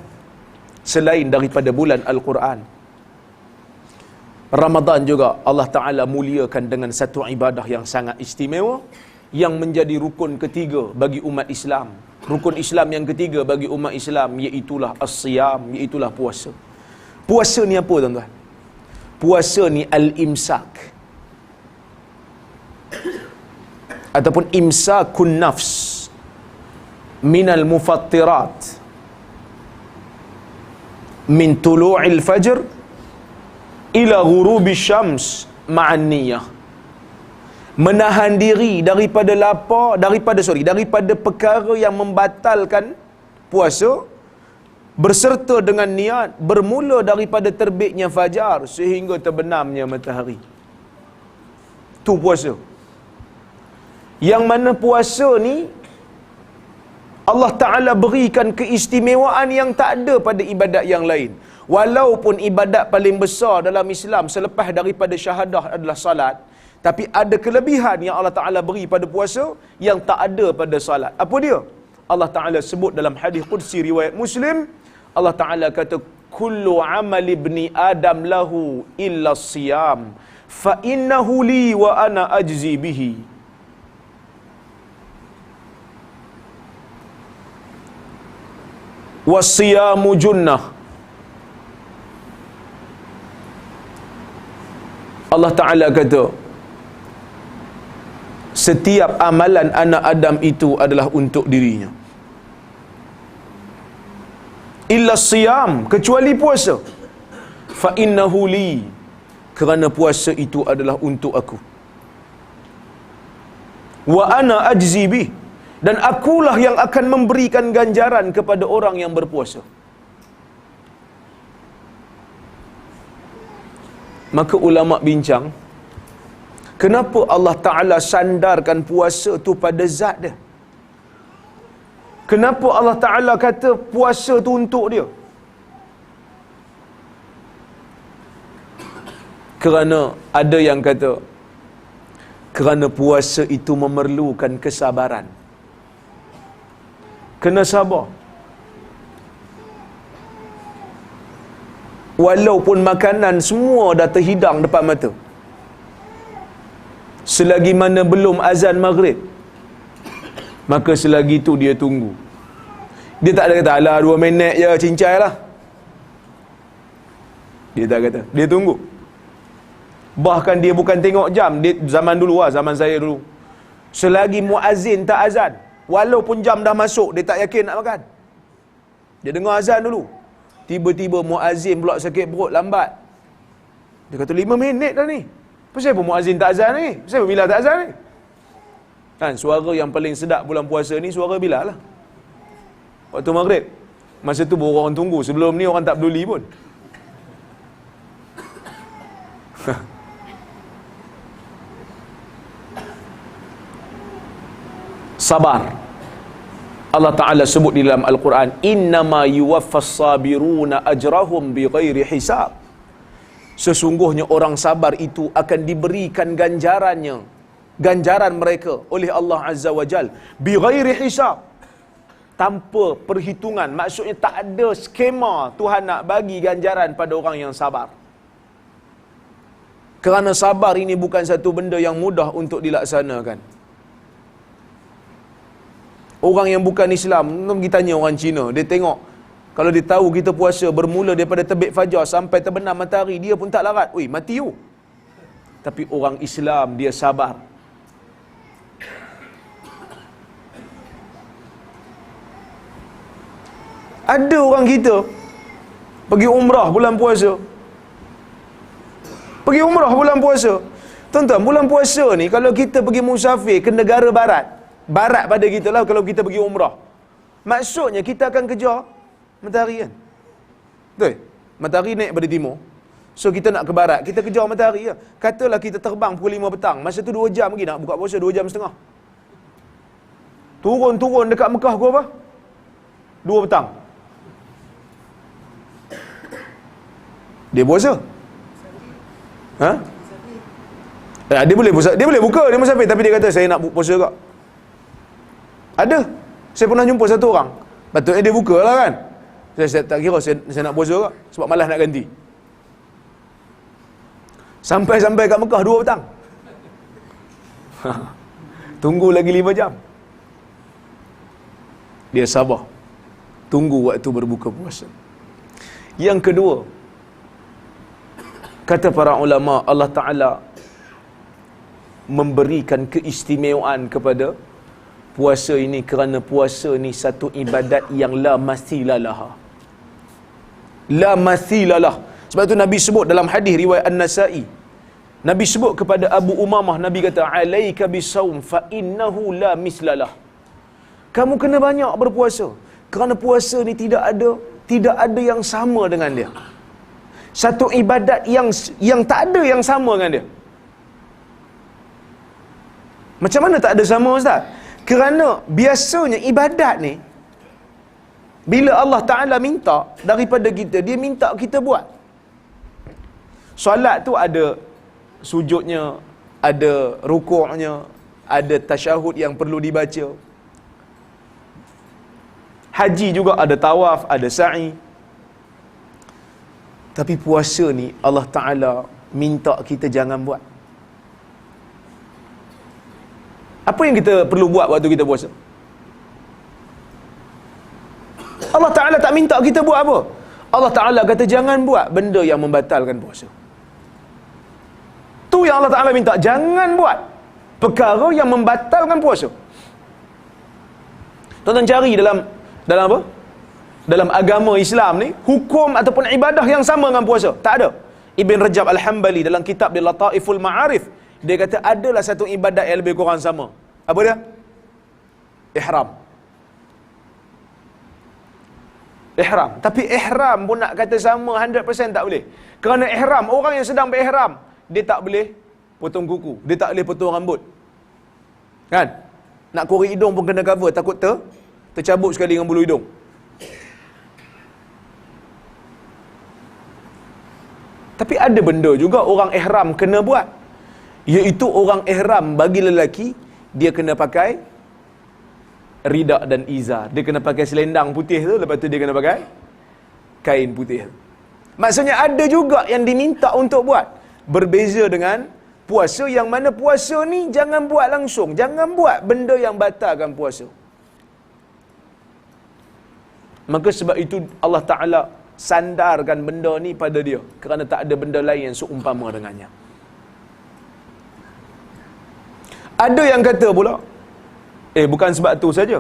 A: selain daripada bulan Al-Quran, Ramadan juga Allah Ta'ala muliakan dengan satu ibadah yang sangat istimewa, yang menjadi rukun ketiga bagi umat Islam. Rukun Islam yang ketiga bagi umat Islam, iaitulah as-siyam, iaitulah puasa. Puasa ni apa tuan-tuan? Puasa ni al-imsak, ataupun imsakun nafs minal mufattirat min tulu'il fajr ila ghurubi syams ma'an niyah. Menahan diri daripada lapar, daripada perkara yang membatalkan puasa, berserta dengan niat bermula daripada terbitnya fajar sehingga terbenamnya matahari. Tu puasa. Yang mana puasa ni Allah Ta'ala berikan keistimewaan yang tak ada pada ibadat yang lain. Walaupun ibadat paling besar dalam Islam selepas daripada syahadah adalah salat, tapi ada kelebihan yang Allah Ta'ala beri pada puasa yang tak ada pada salat. Apa dia? Allah Ta'ala sebut dalam hadis qudsi riwayat Muslim, Allah Ta'ala kata, kullu amal ibni Adam lahu illa siyam, fa innahu li wa ana ajzi bihi. Wasiyamu junnah. Allah Ta'ala kata, setiap amalan anak Adam itu adalah untuk dirinya, illa siyam, kecuali puasa. Fa innahu li, kerana puasa itu adalah untuk aku. Wa ana ajzi bih, dan akulah yang akan memberikan ganjaran kepada orang yang berpuasa. Maka ulama bincang, kenapa Allah Ta'ala sandarkan puasa tu pada zat dia? Kenapa Allah Ta'ala kata puasa tu untuk dia? Kerana ada yang kata, kerana puasa itu memerlukan kesabaran. Kena sabar. Walaupun makanan semua dah terhidang depan mata, selagi mana belum azan maghrib, maka selagi itu dia tunggu. Dia tak ada kata, alah 2 minit je, cincai lah. Dia tak kata, dia tunggu. Bahkan dia bukan tengok jam. Dia, zaman dulu lah, zaman saya dulu, selagi muazzin tak azan, walaupun jam dah masuk, dia tak yakin nak makan. Dia dengar azan dulu. Tiba-tiba muazzin pula sakit perut, lambat. Dia kata 5 minit dah ni. Pasal apa muazzin tak azan ni? Pasal apa Bilal tak azan ni? Kan, suara yang paling sedap bulan puasa ni suara Bilal lah. Waktu maghrib. Masa tu baru orang tunggu. Sebelum ni orang tak peduli pun. Sabar. Allah Ta'ala sebut di dalam Al-Quran, innama yuwaffas sabiruna ajrahum bighairi hisab. Sesungguhnya orang sabar itu akan diberikan ganjarannya, ganjaran mereka oleh Allah Azza wa Jal, bighairi hisab, tanpa perhitungan. Maksudnya tak ada skema Tuhan nak bagi ganjaran pada orang yang sabar. Kerana sabar ini bukan satu benda yang mudah untuk dilaksanakan. Orang yang bukan Islam, kita tanya orang Cina, dia tengok, kalau dia tahu kita puasa bermula daripada terbit fajar sampai terbenam matahari, dia pun tak larat. Ui, mati you. Tapi orang Islam, dia sabar. Ada orang kita pergi umrah bulan puasa. Pergi umrah bulan puasa. Tuan-tuan, bulan puasa ni kalau kita pergi musafir ke negara barat, barat pada kita lah kalau kita pergi umrah, maksudnya kita akan kejar matahari kan? Betul? Matahari naik pada timur. So kita nak ke barat, kita kejar matahari lah. Katalah kita terbang pukul 5 petang. Masa tu 2 jam lagi nak buka puasa, 2 jam setengah. Turun dekat Mekah pukul apa? 2 petang. Dia puasa? Ha? Dia boleh puasa, dia boleh buka, dia musafir, tapi dia kata saya nak puasa juga. Ada. Saya pernah jumpa satu orang. Patutnya dia buka lah kan. Saya tak kira saya nak puasa ke, sebab malas nak ganti. Sampai kat Mekah 2 petang. Tunggu lagi 5 jam. Dia sabar. Tunggu waktu berbuka puasa. Yang kedua, kata para ulama, Allah Ta'ala memberikan keistimewaan kepada puasa ini kerana puasa ni satu ibadat yang la mathila laha. La mathila lah. Sebab tu Nabi sebut dalam hadis riwayat An-Nasa'i, Nabi sebut kepada Abu Umamah, Nabi kata, alaika bisawm fa innahu la mislalah. Kamu kena banyak berpuasa kerana puasa ni tidak ada yang sama dengan dia. Satu ibadat yang tak ada yang sama dengan dia. Macam mana tak ada sama, Ustaz? Kerana biasanya ibadat ni, bila Allah Ta'ala minta daripada kita, dia minta kita buat. Solat tu ada sujudnya, ada rukuknya, ada tasyahud yang perlu dibaca. Haji juga ada tawaf, ada sa'i. Tapi puasa ni Allah Ta'ala minta kita jangan buat. Apa yang kita perlu buat waktu kita puasa? Allah Ta'ala tak minta kita buat apa? Allah Ta'ala kata jangan buat benda yang membatalkan puasa. Tu yang Allah Ta'ala minta, jangan buat perkara yang membatalkan puasa. Tuan-tuan cari dalam apa? Dalam agama Islam ni, hukum ataupun ibadah yang sama dengan puasa. Tak ada. Ibn Rajab Al-Hambali dalam kitab dia Lataiful Ma'arif, dia kata adalah satu ibadat yang lebih kurang sama. Apa dia? Ihram. Ihram. Tapi ihram pun nak kata sama 100% tak boleh. Kerana ihram, orang yang sedang berihram, dia tak boleh potong kuku, dia tak boleh potong rambut. Kan? Nak korek hidung pun kena cover, takut tercabut sekali dengan bulu hidung. Tapi ada benda juga orang ihram kena buat. Iaitu orang ihram bagi lelaki, dia kena pakai ridak dan izar. Dia kena pakai selendang putih tu, lepas tu dia kena pakai kain putih. Maksudnya ada juga yang diminta untuk buat. Berbeza dengan puasa, yang mana puasa ni jangan buat langsung. Jangan buat benda yang batalkan puasa. Maka sebab itu Allah Ta'ala sandarkan benda ni pada dia, kerana tak ada benda lain yang seumpama dengannya. Ada yang kata pula, bukan sebab tu saja.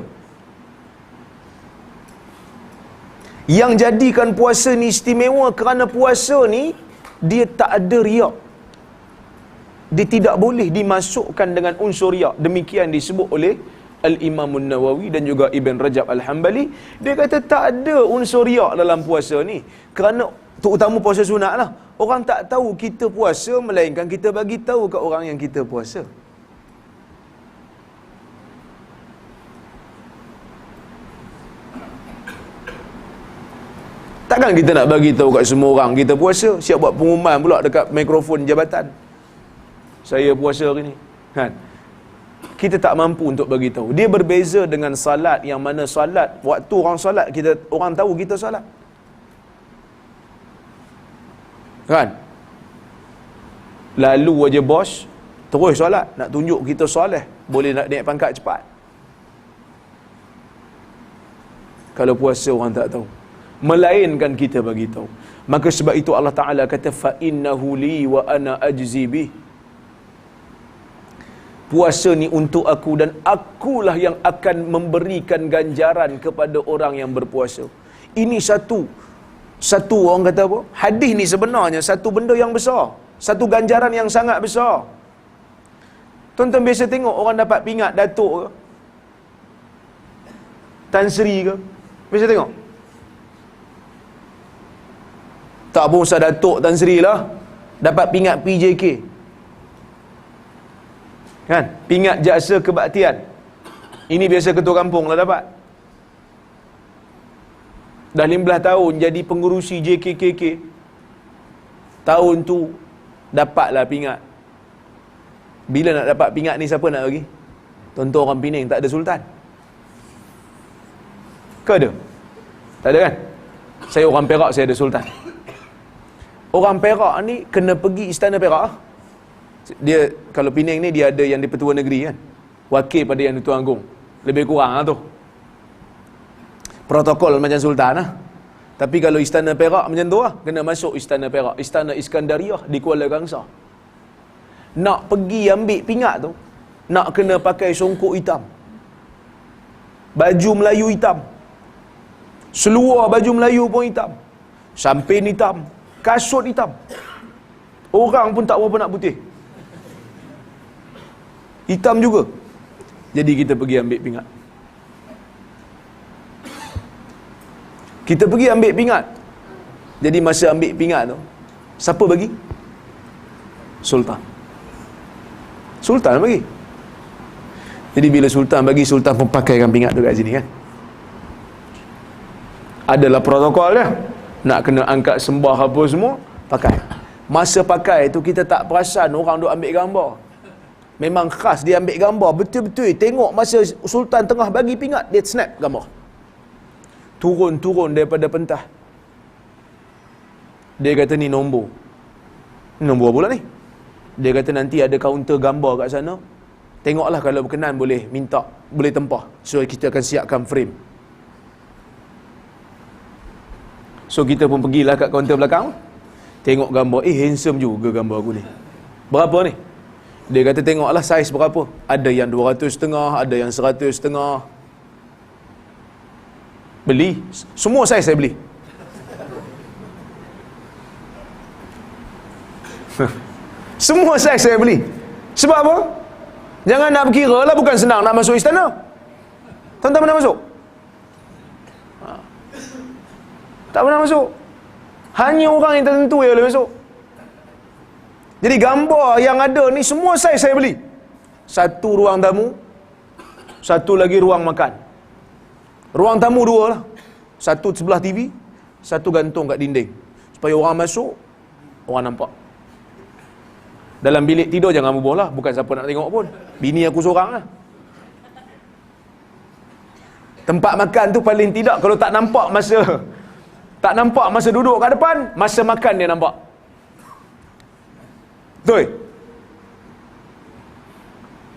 A: Yang jadikan puasa ni istimewa kerana puasa ni dia tak ada riak. Dia tidak boleh dimasukkan dengan unsur riak. Demikian disebut oleh Al-Imam Nawawi dan juga Ibn Rajab Al-Hambali. Dia kata tak ada unsur riak dalam puasa ni. Kerana terutama puasa sunat lah. Orang tak tahu kita puasa, melainkan kita bagi tahu kat orang yang kita puasa. Takkan kita nak bagi tahu kat semua orang kita puasa, siap buat pengumuman pula dekat mikrofon jabatan, saya puasa hari ni, kan? Kita tak mampu untuk bagi tahu. Dia berbeza dengan salat, yang mana salat, waktu orang salat, orang tahu kita salat, kan? Lalu aja bos terus salat, nak tunjuk kita soleh, boleh nak naik pangkat cepat. Kalau puasa orang tak tahu, melainkan kita bagi tahu. Maka sebab itu Allah Ta'ala kata fa innahu li wa ana ajzi bih. Puasa ni untuk aku dan akulah yang akan memberikan ganjaran kepada orang yang berpuasa. Ini satu orang kata apa? Hadis ni sebenarnya satu benda yang besar, satu ganjaran yang sangat besar. Tuan-tuan biasa tengok orang dapat pingat datuk ke, Tan Sri ke, biasa tengok. Tak pun usah datuk Tan Sri lah, dapat pingat PJK, kan? Pingat jasa kebaktian. Ini biasa ketua kampung lah dapat. Dah 15 tahun jadi pengurusi JKKK, tahun tu dapatlah pingat. Bila nak dapat pingat ni, siapa nak bagi? Tuan-tuan orang Pening tak ada sultan. Ke ada? Tak ada kan? Saya orang Perak, saya ada sultan. Orang Perak ni kena pergi istana Perak. Dia, kalau Penang ni dia ada yang di Pertua Negeri kan, wakil pada yang di Tuan Agong. Lebih kurang lah tu protokol macam sultan lah. Tapi kalau istana Perak macam tu lah, kena masuk istana Perak, istana Iskandariah di Kuala Kangsar. Nak pergi ambil pingat tu, nak kena pakai songkok hitam, baju Melayu hitam, seluar baju Melayu pun hitam, sampin hitam, kasut hitam. Orang pun tak berapa nak putih, hitam juga. Jadi kita pergi ambil pingat. Kita pergi ambil pingat. Jadi masa ambil pingat tu, siapa bagi? Sultan. Sultan bagi. Jadi bila Sultan bagi, Sultan pun pakaikan pingat tu kat sini kan. Adalah protokol dia. Nak kena angkat sembah apa semua, pakai. Masa pakai tu kita tak perasan orang duk ambil gambar. Memang khas dia ambil gambar. Betul-betul tengok masa Sultan tengah bagi pingat, dia snap gambar. Turun daripada pentas. Dia kata ni nombor. Nombor pula ni. Dia kata nanti ada kaunter gambar kat sana. Tengoklah kalau berkenan boleh minta, boleh tempah. So kita akan siapkan frame. So kita pun pergilah kat kaunter belakang. Tengok gambar, handsome juga gambar aku ni. Berapa ni? Dia kata tengoklah saiz berapa. Ada yang 200.5, ada yang 100.5. Beli. Semua saiz saya beli. Semua saiz saya beli. Sebab apa? Jangan nak berkira lah, bukan senang nak masuk istana. Tuan-tuan pernah masuk? Tak pernah masuk. Hanya orang yang tertentu yang boleh masuk. Jadi gambar yang ada ni semua saiz saya beli. Satu ruang tamu, satu lagi ruang makan. Ruang tamu 2 lah. Satu sebelah TV, satu gantung kat dinding. Supaya orang masuk, orang nampak. Dalam bilik tidur jangan bubuh lah. Bukan siapa nak tengok pun. Bini aku seorang lah. Tempat makan tu paling tidak, kalau tak nampak masa duduk kat depan, masa makan dia nampak. Betul?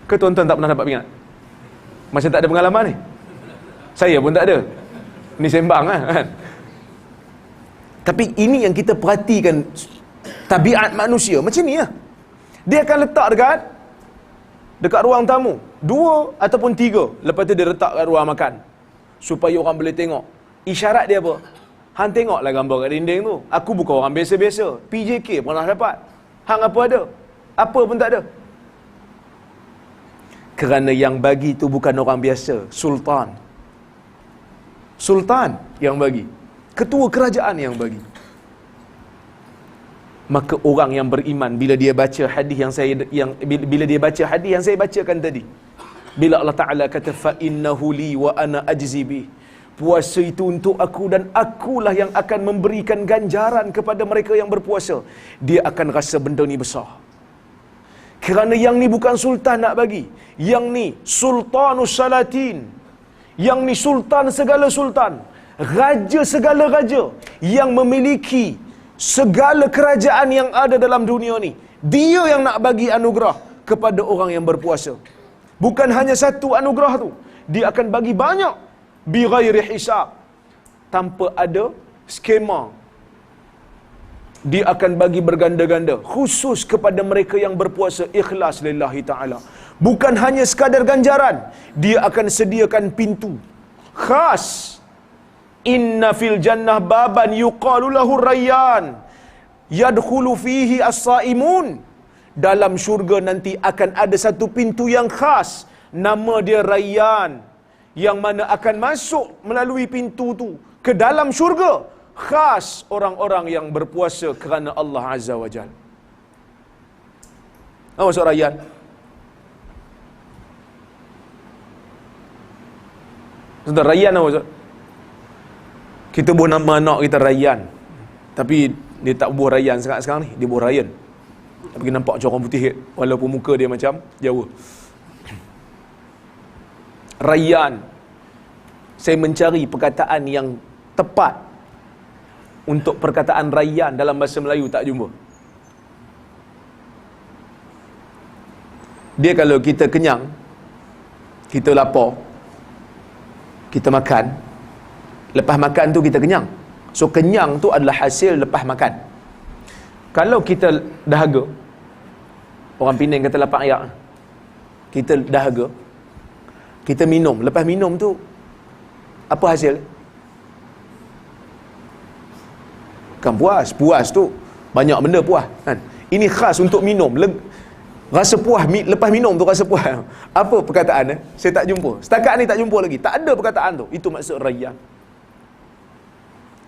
A: Ke tuan-tuan tak pernah dapat pingat? Masa tak ada pengalaman ni? Saya pun tak ada. Ni sembang kan. Tapi ini yang kita perhatikan, tabiat manusia macam ni lah. Dia akan letak dekat ruang tamu 2 ataupun 3. Lepas tu dia letak kat ruang makan supaya orang boleh tengok. Isyarat dia apa? Hang tengoklah gambar kat dinding tu. Aku bukan orang biasa-biasa. PJK pernah dapat. Hang apa ada? Apa pun tak ada. Kerana yang bagi tu bukan orang biasa, sultan. Sultan yang bagi. Ketua kerajaan yang bagi. Maka orang yang beriman bila dia baca hadis bila dia baca hadis yang saya bacakan tadi, bila Allah Taala kata fa innahu li wa ana ajzi bi, puasa itu untuk aku dan akulah yang akan memberikan ganjaran kepada mereka yang berpuasa, dia akan rasa benda ni besar. Kerana yang ni bukan sultan nak bagi, yang ni sultanus salatin, yang ni sultan segala sultan, raja segala raja yang memiliki segala kerajaan yang ada dalam dunia ni. Dia yang nak bagi anugerah kepada orang yang berpuasa. Bukan hanya satu anugerah tu, dia akan bagi banyak bi ghairi hisab, tanpa ada skema. Dia akan bagi berganda-ganda khusus kepada mereka yang berpuasa ikhlas lillahi ta'ala. Bukan hanya sekadar ganjaran, dia akan sediakan pintu khas. Inna fil jannah baban yuqalu lahu rayyan yadkhulu fihi as-saimun. Dalam syurga nanti akan ada satu pintu yang khas, nama dia Rayyan, yang mana akan masuk melalui pintu tu ke dalam syurga khas orang-orang yang berpuasa kerana Allah Azza wa Jalla. Apa maksud Rayyan? Maksud Rayyan apa maksud? Kita buat nama anak kita Rayyan, tapi dia tak buat Rayyan sekarang ni, dia buat Rayyan. Tapi nampak macam orang putih, walaupun muka dia macam Jawa. Rayyan, Saya mencari perkataan yang tepat untuk perkataan rayyan dalam bahasa Melayu, tak jumpa. Dia kalau kita kenyang, kita lapar, kita makan, lepas makan tu kita kenyang. So kenyang tu adalah hasil lepas makan. Kalau kita dahaga, orang Penang kata lapak ayak, kita dahaga, kita minum, lepas minum tu apa hasil? Kan puas tu banyak benda puas kan. Ini khas untuk minum. Rasa puas lepas minum tu rasa puas. Apa perkataan saya tak jumpa. Setakat ni tak jumpa lagi. Tak ada perkataan tu. Itu maksud rayyan.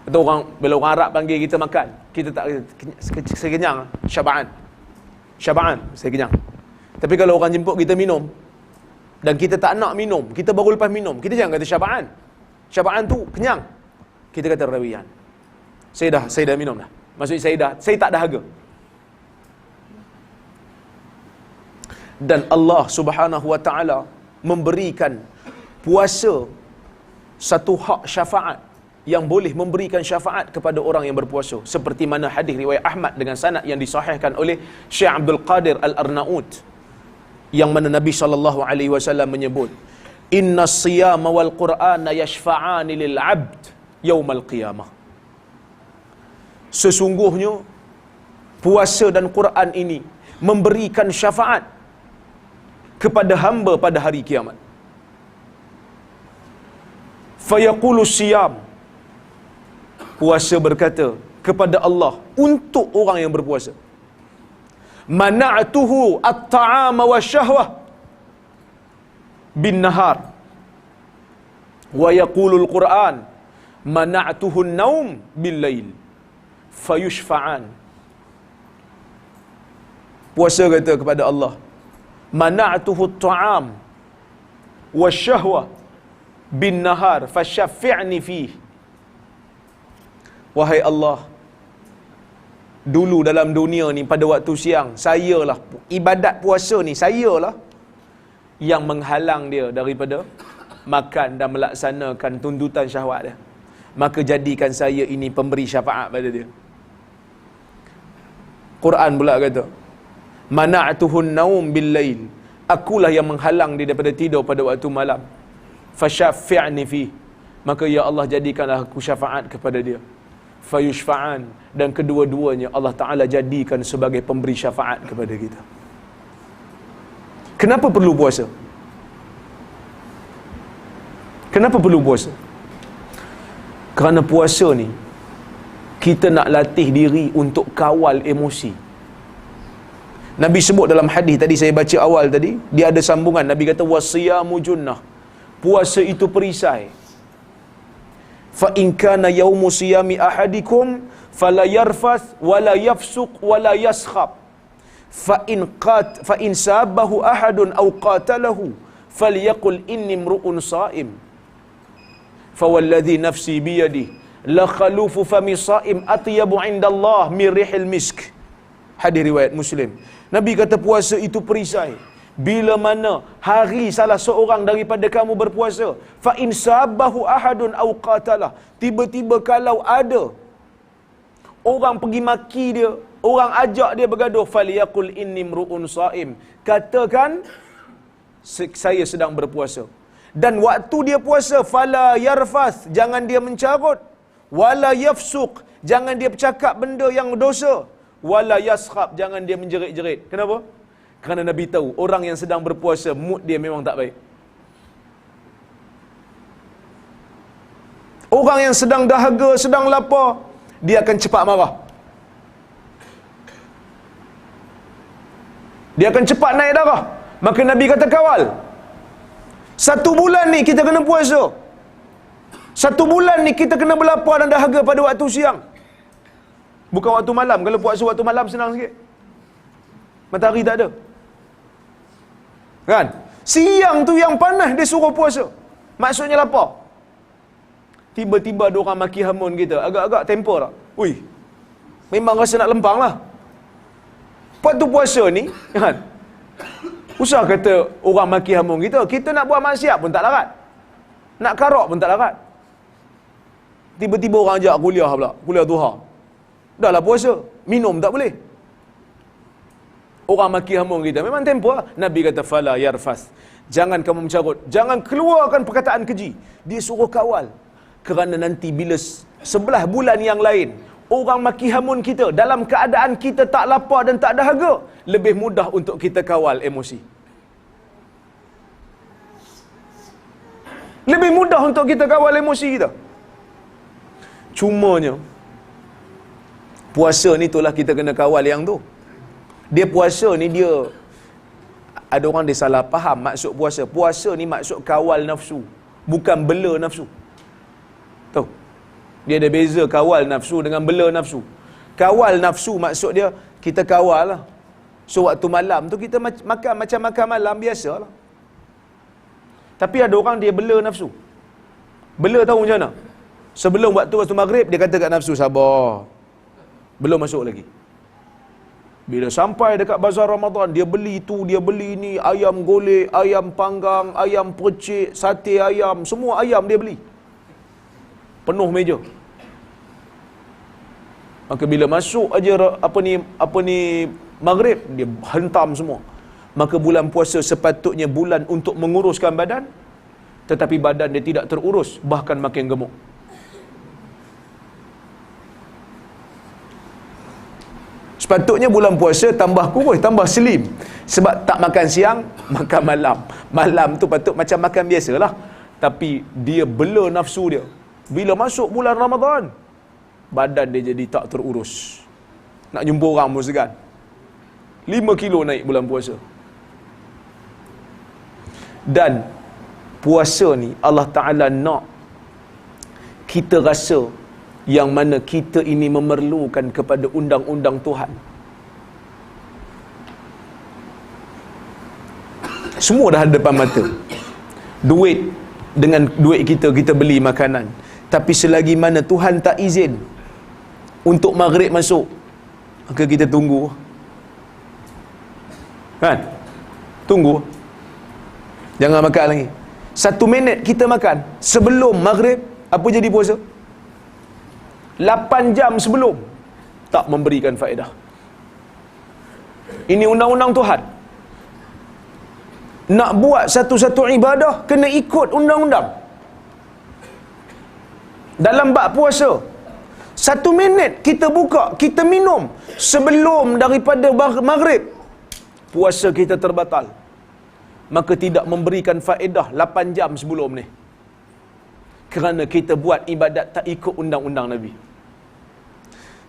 A: Atau bila orang Arab panggil kita makan, kita tak, saya kenyang, syaba'an, saya kenyang. Tapi kalau orang jemput kita minum dan kita tak nak minum, kita baru lepas minum, kita jangan kata syaba'an. Syaba'an tu kenyang. Kita kata rayyan. Saya dah minum dah. Maksudnya saya tak dahaga. Dan Allah Subhanahu wa taala memberikan puasa satu hak syafaat, yang boleh memberikan syafaat kepada orang yang berpuasa, seperti mana hadis riwayat Ahmad dengan sanad yang disahihkan oleh Syekh Abdul Qadir Al-Arnaut, yang mana Nabi SAW menyebut, inna siyama wal qur'ana yashfa'ani lil 'abd yaumal qiyamah. Sesungguhnya puasa dan Quran ini memberikan syafaat kepada hamba pada hari kiamat. Fayaqulu siyam, puasa berkata kepada Allah untuk orang yang berpuasa, mana'tuhu at-ta'ama wasyahwah bin nahar. Wa yaqulul Quran, mana'tuhu an-naum bil lail fayushfa'an. Puasa kata kepada Allah, mana'tuhu at-ta'am wasyahwah bin nahar fashaffi'ni fihi. Wahai Allah, dulu dalam dunia ni pada waktu siang, sayalah ibadat puasa ni, sayalah yang menghalang dia daripada makan dan melaksanakan tuntutan syahwat dia. Maka jadikan saya ini pemberi syafaat pada dia. Quran pula kata, mana'tuhun naum bil lail, akulah yang menghalang dia daripada tidur pada waktu malam. Fashaffi'ni fi, maka ya Allah jadikanlah aku syafaat kepada dia. Fayushfa'an, dan kedua-duanya Allah Ta'ala jadikan sebagai pemberi syafaat kepada kita. Kenapa perlu puasa? Kenapa perlu puasa? Kerana puasa ni kita nak latih diri untuk kawal emosi. Nabi sebut dalam hadis tadi saya baca awal tadi, dia ada sambungan. Nabi kata wasiyamu junnah, puasa itu perisai. Fa in kana yaumu siyami ahadikum fala yarfath wala yafsuq wala yaskhab fa in sabahu ahadun aw qatalahu falyaqul inni imru'un sha'im fa walladhi nafsi bi yadihi la khalufu fami sha'im atyabu 'inda Allah min rihil misk. Hadis riwayat Muslim. Nabi kata puasa itu perisai. Bila mana hari salah seorang daripada kamu berpuasa, fa in sabahu ahadun aw qatalah, tiba-tiba kalau ada orang pergi maki dia, orang ajak dia bergaduh, falyaqul inni imru'un sha'im, katakan saya sedang berpuasa. Dan waktu dia puasa, fala yarfath, jangan dia mencarut, wala yafsuq, jangan dia bercakap benda yang dosa, wala yaskhab, jangan dia menjerit-jerit. Kenapa? Kerana Nabi tahu orang yang sedang berpuasa, mood dia memang tak baik. Orang yang sedang dahaga, sedang lapar, dia akan cepat marah. Dia akan cepat naik darah. Maka Nabi kata kawal. 1 bulan ni kita kena puasa. 1 bulan ni kita kena berlapar dan dahaga pada waktu siang. Bukan waktu malam. Kalau puasa waktu malam senang sikit. Matahari tak ada. Kan? Siang tu yang panas dia suruh puasa. Maksudnya lapar. Tiba-tiba ada orang maki hamun kita. Agak-agak temper tak? Ui, memang rasa nak lempang lah. Waktu puasa ni, kan? Usah kata orang maki hamun kita. Kita nak buat maksiat pun tak larat. Nak karak pun tak larat. Tiba-tiba orang ajak kuliah pula, kuliah duha. Dah lah puasa, minum tak boleh. Orang maki hamun kita, memang tempoh lah. Nabi kata, fala yarfas. Jangan kamu mencarut, jangan keluarkan perkataan keji. Dia suruh kawal. Kerana nanti bila 11 bulan yang lain, orang maki hamun kita dalam keadaan kita tak lapar dan tak dahaga, lebih mudah untuk kita kawal emosi. Lebih mudah untuk kita kawal emosi kita. Cumanya puasa ni itulah kita kena kawal yang tu. Dia puasa ni dia, ada orang dia salah faham maksud puasa. Puasa ni maksud kawal nafsu, bukan bela nafsu. Tahu? Dia ada beza kawal nafsu dengan bela nafsu. Kawal nafsu maksud dia kita kawal lah. So waktu malam tu kita makan macam makan malam biasa lah. Tapi ada orang dia bela nafsu. Bela tahu macam mana? Sebelum waktu maghrib dia kata kat nafsu, sabar, belum masuk lagi. Bila sampai dekat bazar Ramadan, dia beli tu, dia beli ni, ayam golek, ayam panggang, ayam percik, sate ayam, semua ayam dia beli. Penuh meja. Maka bila masuk aja apa ni maghrib, dia hentam semua. Maka bulan puasa sepatutnya bulan untuk menguruskan badan, tetapi badan dia tidak terurus, bahkan makin gemuk. Sepatutnya bulan puasa tambah kurus, tambah slim. Sebab tak makan siang, makan malam. Malam tu patut macam makan biasalah. Tapi dia bela nafsu dia. Bila masuk bulan Ramadan, badan dia jadi tak terurus. Nak jumpa orang pun segan. 5 kilo naik bulan puasa. Dan puasa ni Allah Ta'ala nak kita rasa yang mana kita ini memerlukan kepada undang-undang Tuhan. Semua dah ada depan mata. Duit, dengan duit kita beli makanan. Tapi selagi mana Tuhan tak izin untuk maghrib masuk, maka kita tunggu. Kan? Tunggu. Jangan makan lagi. 1 minit kita makan sebelum maghrib, apa jadi puasa? 8 jam sebelum, tak memberikan faedah. Ini undang-undang Tuhan. Nak buat satu-satu ibadah, kena ikut undang-undang. Dalam bab puasa, 1 minit kita buka, kita minum sebelum daripada maghrib, puasa kita terbatal. Maka tidak memberikan faedah 8 jam sebelum ni. Kerana kita buat ibadat tak ikut undang-undang Nabi.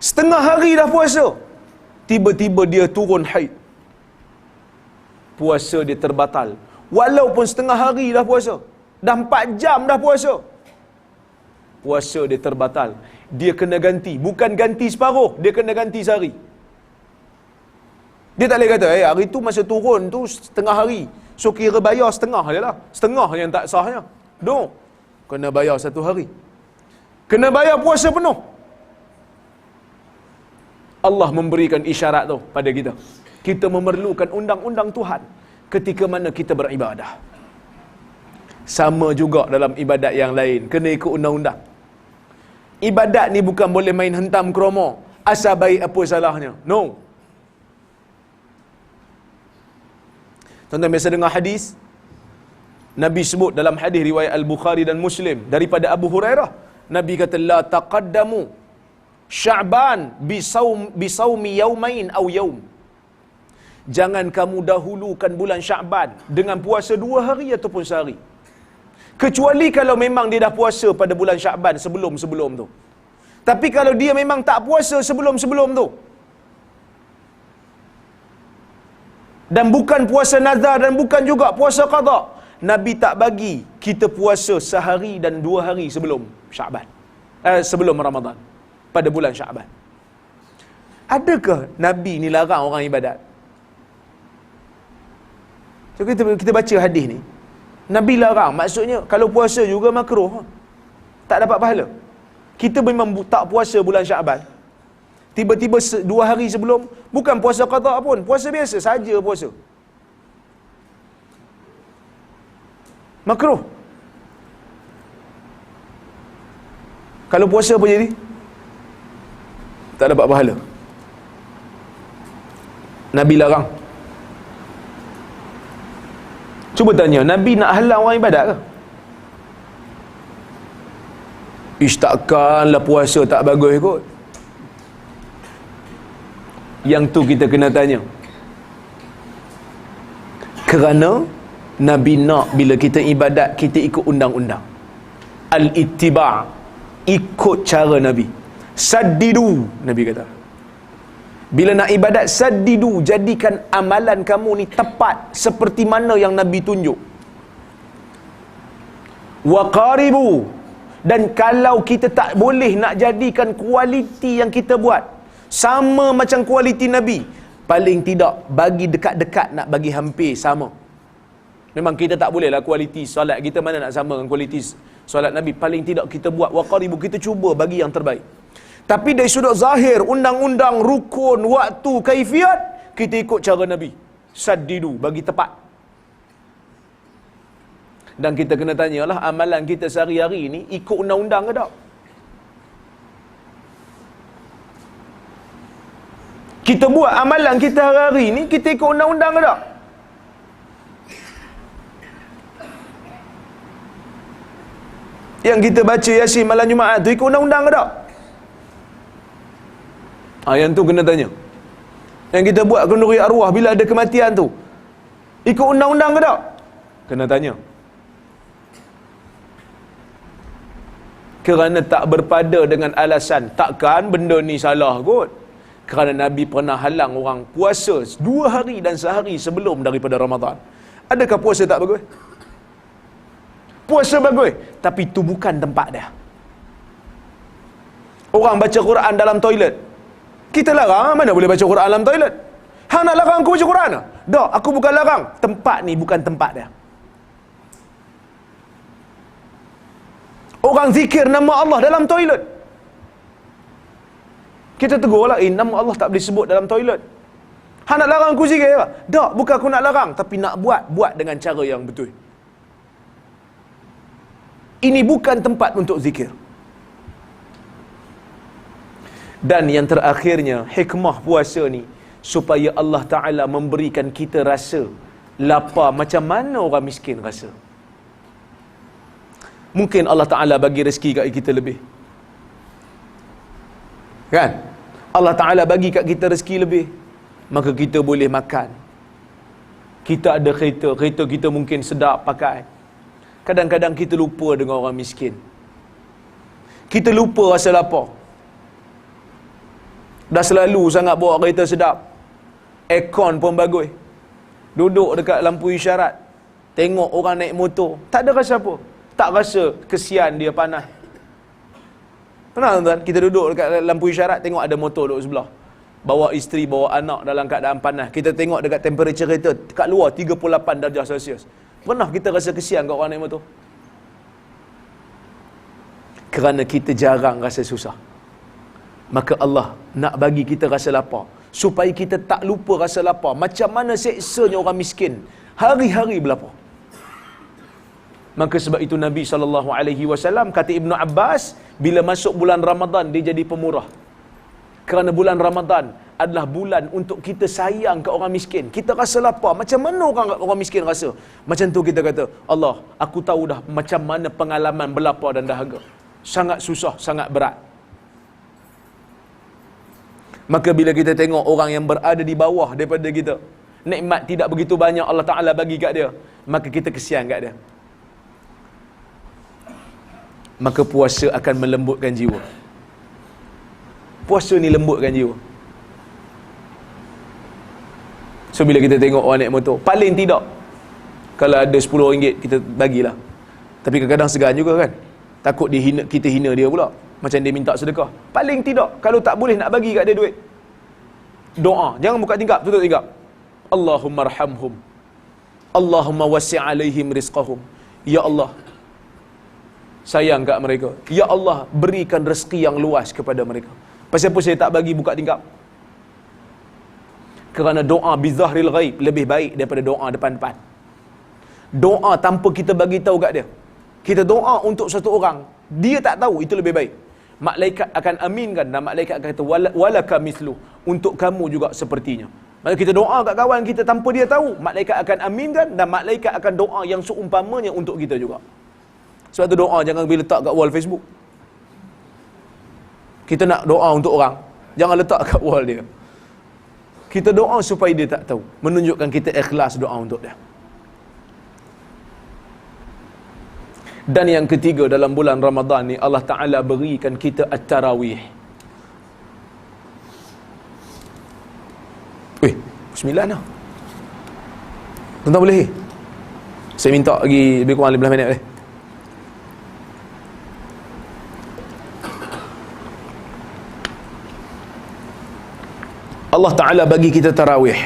A: Setengah hari dah puasa, tiba-tiba dia turun haid, puasa dia terbatal. Walaupun setengah hari dah puasa, dah 4 jam dah puasa, puasa dia terbatal. Dia kena ganti, bukan ganti separuh, dia kena ganti sehari. Dia tak boleh kata, hari tu masa turun tu setengah hari, so kira bayar setengah je lah, setengah yang tak sahnya. No, kena bayar 1 hari, kena bayar puasa penuh. Allah memberikan isyarat tu pada kita. Kita memerlukan undang-undang Tuhan ketika mana kita beribadah. Sama juga dalam ibadat yang lain, kena ikut undang-undang. Ibadat ni bukan boleh main hentam kromo, asal baik apa salahnya. No. Tuan-tuan biasa dengar hadis, Nabi sebut dalam hadis riwayat Al-Bukhari dan Muslim daripada Abu Hurairah, Nabi kata, la taqaddamu Sya'ban bisawmi yaumain aw yaum. Jangan kamu dahulukan bulan Sya'ban dengan puasa 2 hari ataupun sehari. Kecuali kalau memang dia dah puasa pada bulan Sya'ban sebelum-sebelum tu. Tapi kalau dia memang tak puasa sebelum-sebelum tu, dan bukan puasa nazar dan bukan juga puasa qada, Nabi tak bagi kita puasa sehari dan 2 hari sebelum Sya'ban, sebelum Ramadan, pada bulan Sya'ban. Adakah Nabi ni larang orang ibadat? So kita baca hadis ni, Nabi larang, maksudnya kalau puasa juga makruh, tak dapat pahala. Kita memang tak puasa bulan Sya'ban, tiba-tiba 2 hari sebelum, bukan puasa qada pun, puasa biasa saja puasa, makruh. Kalau puasa apa jadi? Tak dapat pahala. Nabi larang. Cuba tanya, Nabi nak halang orang ibadat ke? Ish, takkanlah puasa tak bagus kot. Yang tu kita kena tanya. Kerana Nabi nak bila kita ibadat, kita ikut undang-undang. Al-ittiba', ikut cara Nabi. Saddidu, Nabi kata. Bila nak ibadat, saddidu, jadikan amalan kamu ni tepat seperti mana yang Nabi tunjuk. Wa qaribu, dan kalau kita tak boleh nak jadikan kualiti yang kita buat sama macam kualiti Nabi, paling tidak bagi dekat-dekat, nak bagi hampir sama. Memang kita tak boleh lah kualiti solat kita mana nak sama dengan kualiti solat Nabi. Paling tidak kita buat waqaribu, kita cuba bagi yang terbaik. Tapi dari sudut zahir, undang-undang, rukun, waktu, kaifiat, kita ikut cara Nabi. Saddidu, bagi tepat. Dan kita kena tanyalah, amalan kita sehari-hari ni ikut undang-undang ke tak? Kita buat amalan kita hari-hari ni, kita ikut undang-undang ke tak? Yang kita baca Yasin malam Jumaat tu ikut undang-undang ke tak? Yang tu kena tanya. Yang kita buat kenduri arwah bila ada kematian tu, ikut undang-undang ke tak? Kena tanya. Kerana tak berpada dengan alasan, takkan benda ni salah kot. Kerana Nabi pernah halang orang puasa 2 hari dan sehari sebelum daripada Ramadan. Adakah puasa tak bagus? Puasa bagus, tapi itu bukan tempat dia. Orang baca Quran dalam toilet, kita larang, mana boleh baca Quran dalam toilet? Hang nak larang aku baca Quran? Tak, aku bukan larang. Tempat ni bukan tempat dia. Orang zikir nama Allah dalam toilet, kita tegurlah, nama Allah tak boleh sebut dalam toilet. Hang nak larang aku zikir ke? Tak, bukan aku nak larang, tapi nak buat dengan cara yang betul. Ini bukan tempat untuk zikir. Dan yang terakhirnya, hikmah puasa ni supaya Allah Ta'ala memberikan kita rasa lapar macam mana orang miskin rasa. Mungkin Allah Ta'ala bagi rezeki kat kita lebih, kan? Allah Ta'ala bagi kat kita rezeki lebih, maka kita boleh makan. Kita ada kereta, kereta kita mungkin sedap pakai. Kadang-kadang kita lupa dengan orang miskin. Kita lupa rasa lapar. Dah selalu sangat bawa kereta sedap, aircon pun bagus, duduk dekat lampu isyarat, tengok orang naik motor, tak ada rasa apa. Tak rasa kesian dia panas. Pernah tuan-tuan, kita duduk dekat lampu isyarat, tengok ada motor duduk sebelah, bawa isteri, bawa anak dalam keadaan panas. Kita tengok dekat temperature kereta kat luar 38 darjah Celsius. Pernah kita rasa kesian kat orang naik motor? Kerana kita jarang rasa susah. Maka Allah nak bagi kita rasa lapar, supaya kita tak lupa rasa lapar. Macam mana seksanya orang miskin hari-hari berlapar. Maka sebab itu Nabi SAW, kata Ibnu Abbas, bila masuk bulan Ramadan dia jadi pemurah. Kerana bulan Ramadan adalah bulan untuk kita sayang ke orang miskin. Kita rasa lapar, macam mana orang miskin rasa? Macam tu kita kata, Allah, aku tahu dah macam mana pengalaman berlapar dan dahaga. Sangat susah, sangat berat. Maka bila kita tengok orang yang berada di bawah daripada kita, nikmat tidak begitu banyak Allah Ta'ala bagi kat dia, maka kita kesian kat dia. Maka puasa akan melembutkan jiwa. Puasa ni lembutkan jiwa. So bila kita tengok orang naik motor, paling tidak kalau ada RM10 kita bagilah. Tapi kadang-kadang segan juga kan, takut dia hina, kita hina dia pula, macam dia minta sedekah. Paling tidak, kalau tak boleh nak bagi kat dia duit, doa, jangan buka tingkap, tutup tingkap. Allahumma arhamhum, Allahumma wasi' alaihim rizqahum. Ya Allah, sayang kat mereka. Ya Allah, berikan rezeki yang luas kepada mereka. Pasal apa saya tak bagi buka tingkap? Kerana doa bizahril ghaib lebih baik daripada doa depan-depan. Doa tanpa kita bagi tahu kat dia. Kita doa untuk satu orang, dia tak tahu, itu lebih baik. malaikat akan aminkan dan malaikat akan kata walaka mislu, untuk kamu juga sepertinya. Maka kita doa kat kawan kita tanpa dia tahu, malaikat akan aminkan dan malaikat akan doa yang seumpamanya untuk kita juga. Sebab tu doa jangan bila letak kat wall Facebook. Kita nak doa untuk orang, jangan letak kat wall dia. Kita doa supaya dia tak tahu, menunjukkan kita ikhlas doa untuk dia. Dan yang ketiga, dalam bulan Ramadan ni Allah Ta'ala berikan kita at-tarawih. Bismillah dah. Tuan-tuan boleh? Saya minta lagi lebih kurang 15 minit boleh? Allah Ta'ala bagi kita tarawih.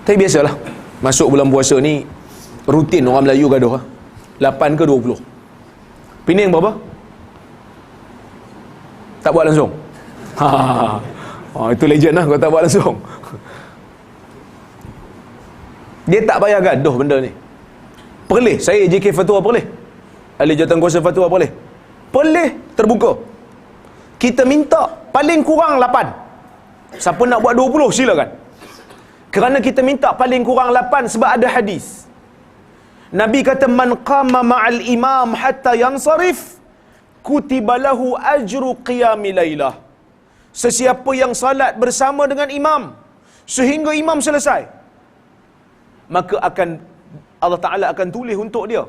A: Tapi biasalah, masuk bulan puasa ni rutin orang Melayu gaduh 8 ke 20. Pening berapa? Tak buat langsung. Itu legend lah kalau tak buat langsung. Dia tak payah gaduh benda ni. Perleh, saya JK Fatwa perleh, ahli jawatankuasa fatwa perleh. Perleh terbuka. Kita minta paling kurang 8. Siapa nak buat 20 silakan. Kerana kita minta paling kurang 8 sebab ada hadis. Nabi kata man qama ma'al imam hatta yansarif kutiba lahu ajru qiyami lailah. Sesiapa yang salat bersama dengan imam sehingga imam selesai, maka akan Allah Ta'ala akan tulis untuk dia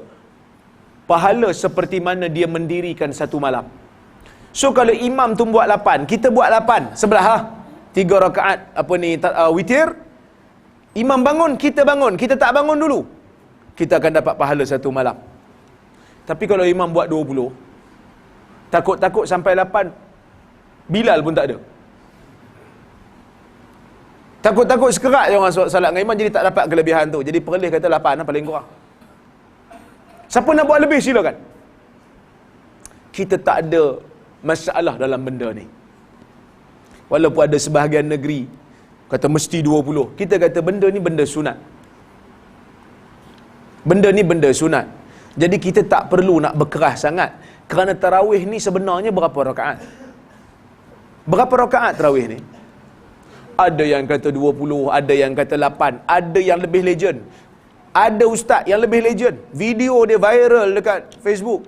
A: pahala seperti mana dia mendirikan satu malam. So kalau imam tu buat 8, kita buat 8 sebelah 3 rakaat witir. Imam bangun, kita tak bangun dulu, kita akan dapat pahala satu malam. Tapi kalau imam buat 20, takut-takut sampai 8 Bilal pun tak ada. Takut-takut sekerat je orang salat dengan imam, jadi tak dapat kelebihan tu. Jadi perleh kata 8 lah paling kurang. Siapa nak buat lebih silakan. Kita tak ada masalah dalam benda ni. Walaupun ada sebahagian negeri kata mesti 20, kita kata benda ni benda sunat. Benda ni benda sunat. Jadi kita tak perlu nak berkeras sangat. Kerana tarawih ni sebenarnya berapa rakaat? Berapa rakaat tarawih ni? Ada yang kata 20, ada yang kata 8, ada yang lebih legend. Ada ustaz yang lebih legend, video dia viral dekat Facebook,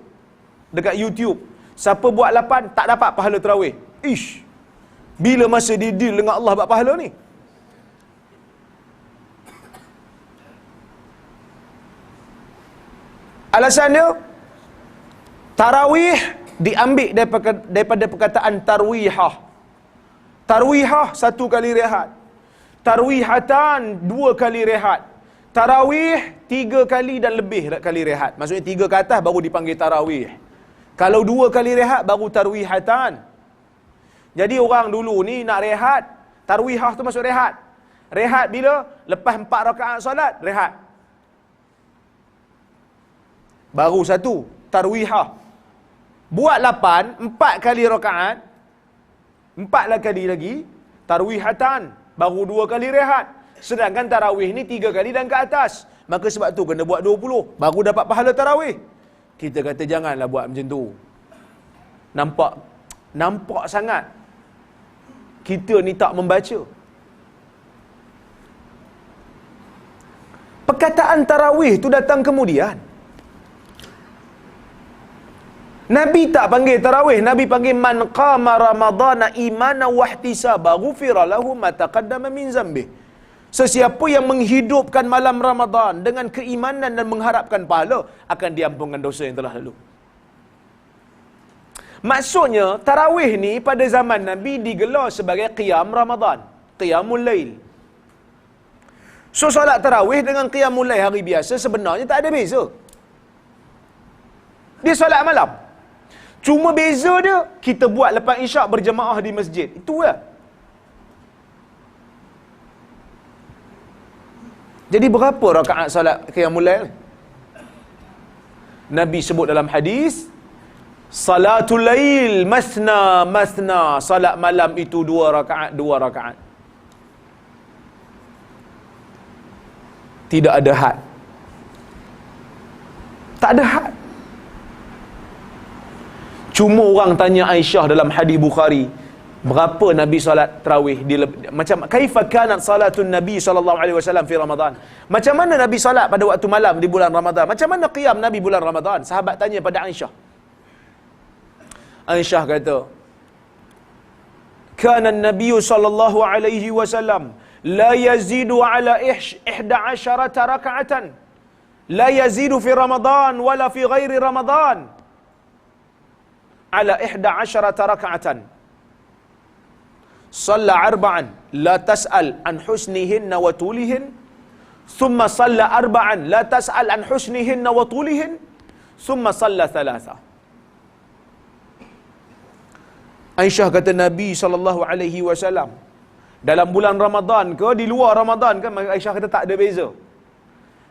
A: dekat YouTube. Siapa buat 8 tak dapat pahala tarawih. Ish, bila masa dia deal dengan Allah buat pahala ni? Alasan dia, tarawih diambil daripada perkataan tarwihah. Tarwihah 1 kali rehat, tarwihatan 2 kali rehat, tarawih 3 kali dan lebih kali rehat. Maksudnya 3 ke atas baru dipanggil tarawih. Kalau 2 kali rehat baru tarwihatan. Jadi orang dulu ni nak rehat, tarwihah tu masuk rehat. Rehat bila? Lepas 4 rakaat solat, rehat. Baru 1 tarwihah. Buat 8, 4 kali rakaat, 4 kali lagi tarwihatan, baru 2 kali rehat. Sedangkan tarawih ni 3 kali dan ke atas. Maka sebab tu kena buat 20 baru dapat pahala tarawih. Kita kata janganlah buat macam tu. Nampak sangat kita ni tak membaca. Perkataan tarawih tu datang kemudian. Nabi tak panggil tarawih, Nabi panggil man qama ramadhana imanan wa ihtisaba ghufira lahu ma taqaddama min zambih. Sesiapa yang menghidupkan malam Ramadan dengan keimanan dan mengharapkan pahala, akan diampunkan dosa yang telah lalu. Maksudnya tarawih ni pada zaman Nabi digelar sebagai qiyam Ramadan, qiyamul lail. So solat tarawih dengan qiyamul lail hari biasa sebenarnya tak ada beza. Dia solat malam. Cuma beza dia, kita buat lepas isyak berjemaah di masjid. Itu lah. Jadi berapa rakaat solat qiyamul lail? Nabi sebut dalam hadis, salatul lail masna masna. Salat malam itu 2 rakaat, 2 rakaat. Tidak ada had. Tak ada had. Cuma orang tanya Aisyah dalam hadis Bukhari, berapa Nabi solat tarawih macam kaifa kanat salatun Nabi sallallahu alaihi wasallam fi Ramadan? Macam mana Nabi solat pada waktu malam di bulan Ramadan? Macam mana qiyam Nabi bulan Ramadan? Sahabat tanya pada Aisyah. Aisyah kata, kana Nabi sallallahu alaihi wasallam la yazidu ala 11 rak'atan. La yazidu fi Ramadan wala fi ghairi Ramadan. Ala 11 rak'atan. صلى 4 لا تسأل عن حسنهن وطولهن ثم صلى 4 لا تسأل عن حسنهن وطولهن ثم صلى 3. Aisyah kata Nabi SAW dalam bulan Ramadan ke di luar Ramadan ke, Aisyah kata tak ada beza.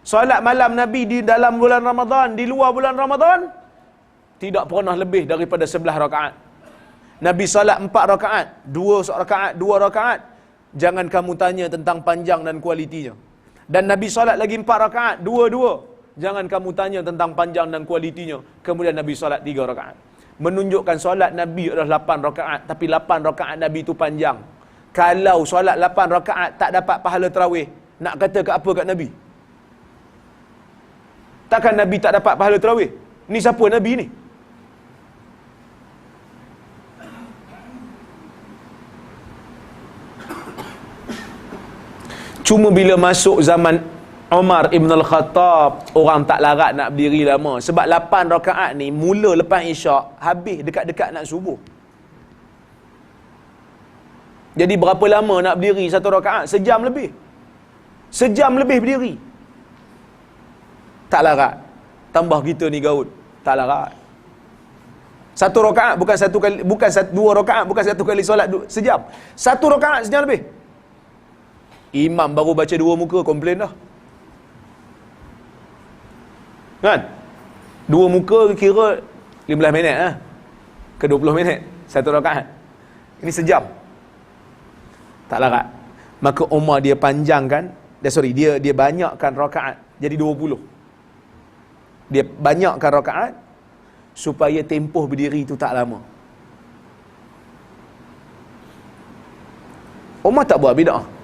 A: Solat malam Nabi di dalam bulan Ramadan, di luar bulan Ramadan tidak pernah lebih daripada 11 rakaat. Nabi salat 4 rakaat, 2 rakaat. Jangan kamu tanya tentang panjang dan kualitinya. Dan Nabi salat lagi 4 rakaat, 2. Jangan kamu tanya tentang panjang dan kualitinya. Kemudian Nabi salat 3 rakaat. Menunjukkan solat Nabi adalah 8 rakaat, tapi 8 rakaat Nabi itu panjang. Kalau solat 8 rakaat tak dapat pahala tarawih, nak kata ke apa kat Nabi? Takkan Nabi tak dapat pahala tarawih? Ni siapa Nabi ni? Cuma bila masuk zaman Umar Ibn Al-Khattab, orang tak larat nak berdiri lama. Sebab 8 rakaat ni mula lepas Isyak, habis dekat-dekat nak subuh. Jadi berapa lama nak berdiri 1 rakaat? Sejam lebih. Sejam lebih berdiri. Tak larat. Tambah kita ni gaut, tak larat. 1 rakaat bukan 1 kali, bukan 2 rakaat, bukan 1 kali solat sejam. 1 rakaat sejam lebih. Imam baru baca 2 muka, komplain dah. Kan? 2 muka kira 15 minit ke 20 minit 1 rakaat. Ini sejam. Tak larat. Maka Umar dia panjangkan, dia banyakkan rakaat jadi 20. Dia banyakkan rakaat supaya tempoh berdiri itu tak lama. Umar tak buat bidah.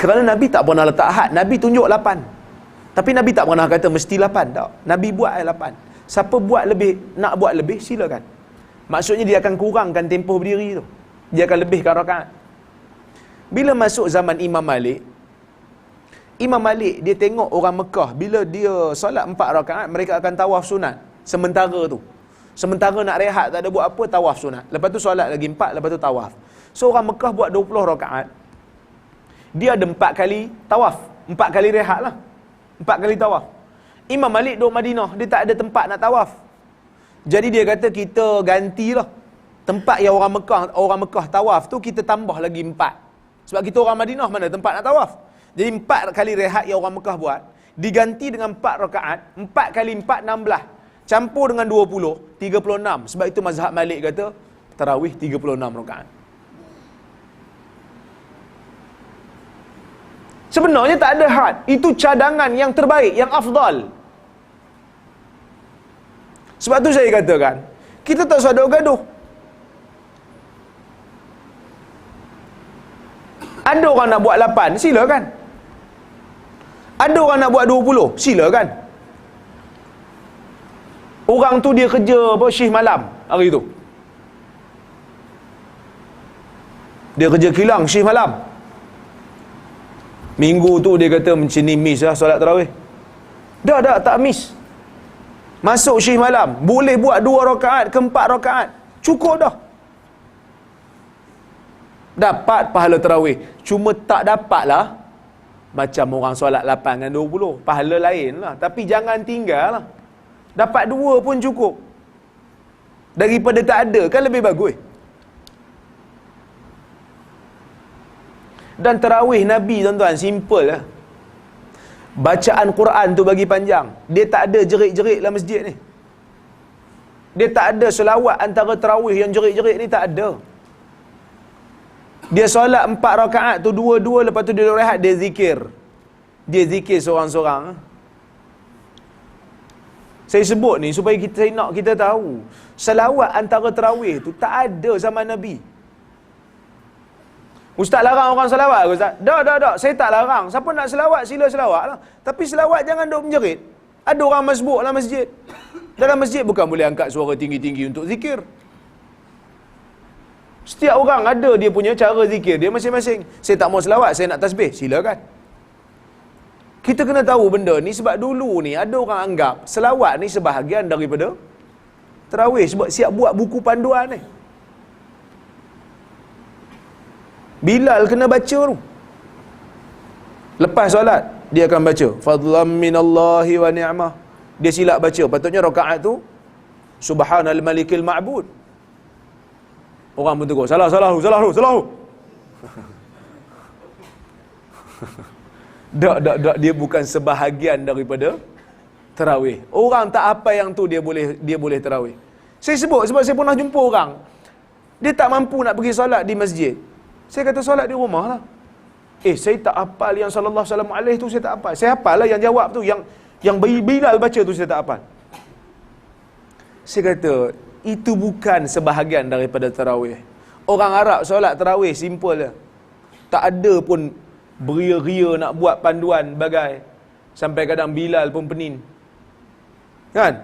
A: Kerana Nabi tak pernah letak had. Nabi tunjuk 8. Tapi Nabi tak pernah kata mesti 8. Tak. Nabi buat 8. Siapa buat lebih, nak buat lebih, silakan. Maksudnya dia akan kurangkan tempoh berdiri tu. Dia akan lebihkan rakaat. Bila masuk zaman Imam Malik, dia tengok orang Mekah, bila dia solat 4 rakaat, mereka akan tawaf sunat. Sementara nak rehat, tak ada buat apa, tawaf sunat. Lepas tu solat lagi 4, lepas tu tawaf. So orang Mekah buat 20 rakaat. Dia ada 4 kali tawaf. 4 kali rehat lah. 4 kali tawaf. Imam Malik duduk Madinah, dia tak ada tempat nak tawaf. Jadi dia kata kita gantilah. Tempat yang orang Mekah tawaf tu kita tambah lagi 4. Sebab kita orang Madinah mana tempat nak tawaf. Jadi 4 kali rehat yang orang Mekah buat diganti dengan 4 rakaat. 4 kali 4, 16. Campur dengan 20, 36. Sebab itu mazhab Malik kata tarawih 36 rakaat. Sebenarnya tak ada had. Itu cadangan yang terbaik, yang afdal. Sebab tu saya katakan, kita tak usah gaduh. Ada orang nak buat 8, silakan. Ada orang nak buat 20, silakan. Orang tu dia kerja shift malam hari tu. Dia kerja kilang shift malam. Minggu tu dia kata macam ni miss lah solat tarawih. Dah tak miss. Masuk shift malam, boleh buat 2 rakaat ke 4 rakaat. Cukup dah. Dapat pahala tarawih. Cuma tak dapat lah macam orang solat 8 dengan 20. Pahala lain lah. Tapi jangan tinggal lah. Dapat 2 pun cukup. Daripada tak ada kan lebih bagus. Dan tarawih Nabi tuan-tuan simple lah. Bacaan Quran tu bagi panjang. Dia tak ada jerit-jerit dalam masjid ni. Dia tak ada selawat antara tarawih yang jerit-jerit ni, tak ada. Dia solat 4 rakaat tu 2-2, lepas tu dia rehat, dia zikir. Dia zikir seorang-seorang. Saya sebut ni supaya saya nak kita tahu, selawat antara tarawih tu tak ada zaman Nabi. Ustaz larang orang selawat ke Ustaz? Tak. Saya tak larang. Siapa nak selawat, sila selawat lah. Tapi selawat jangan duk menjerit. Ada orang masbuk dalam masjid. Dalam masjid bukan boleh angkat suara tinggi-tinggi untuk zikir. Setiap orang ada dia punya cara zikir dia masing-masing. Saya tak mau selawat, saya nak tasbih. Silakan. Kita kena tahu benda ni sebab dulu ni ada orang anggap selawat ni sebahagian daripada tarawih. Sebab siap buat buku panduan ni. Bilal kena baca tu. Lepas solat, dia akan baca fadlam minallahi wa ni'mah. Dia silap baca. Patutnya rakaat tu subhanal malikil ma'bud. Orang pun tegur, salah. Tak, dia bukan sebahagian daripada tarawih. Orang tak apa yang tu dia boleh tarawih. Saya sebut sebab saya pernah jumpa orang, dia tak mampu nak pergi solat di masjid. Saya kata solat di rumah lah. Saya tak hafal yang sallallahu alaihi tu, saya tak hafal. Saya hafal lah yang jawab tu, yang Bilal baca tu saya tak hafal. Saya kata itu bukan sebahagian daripada tarawih. Orang Arab solat tarawih simple je. Tak ada pun beria-ria nak buat panduan bagai sampai kadang Bilal pun penin. Kan?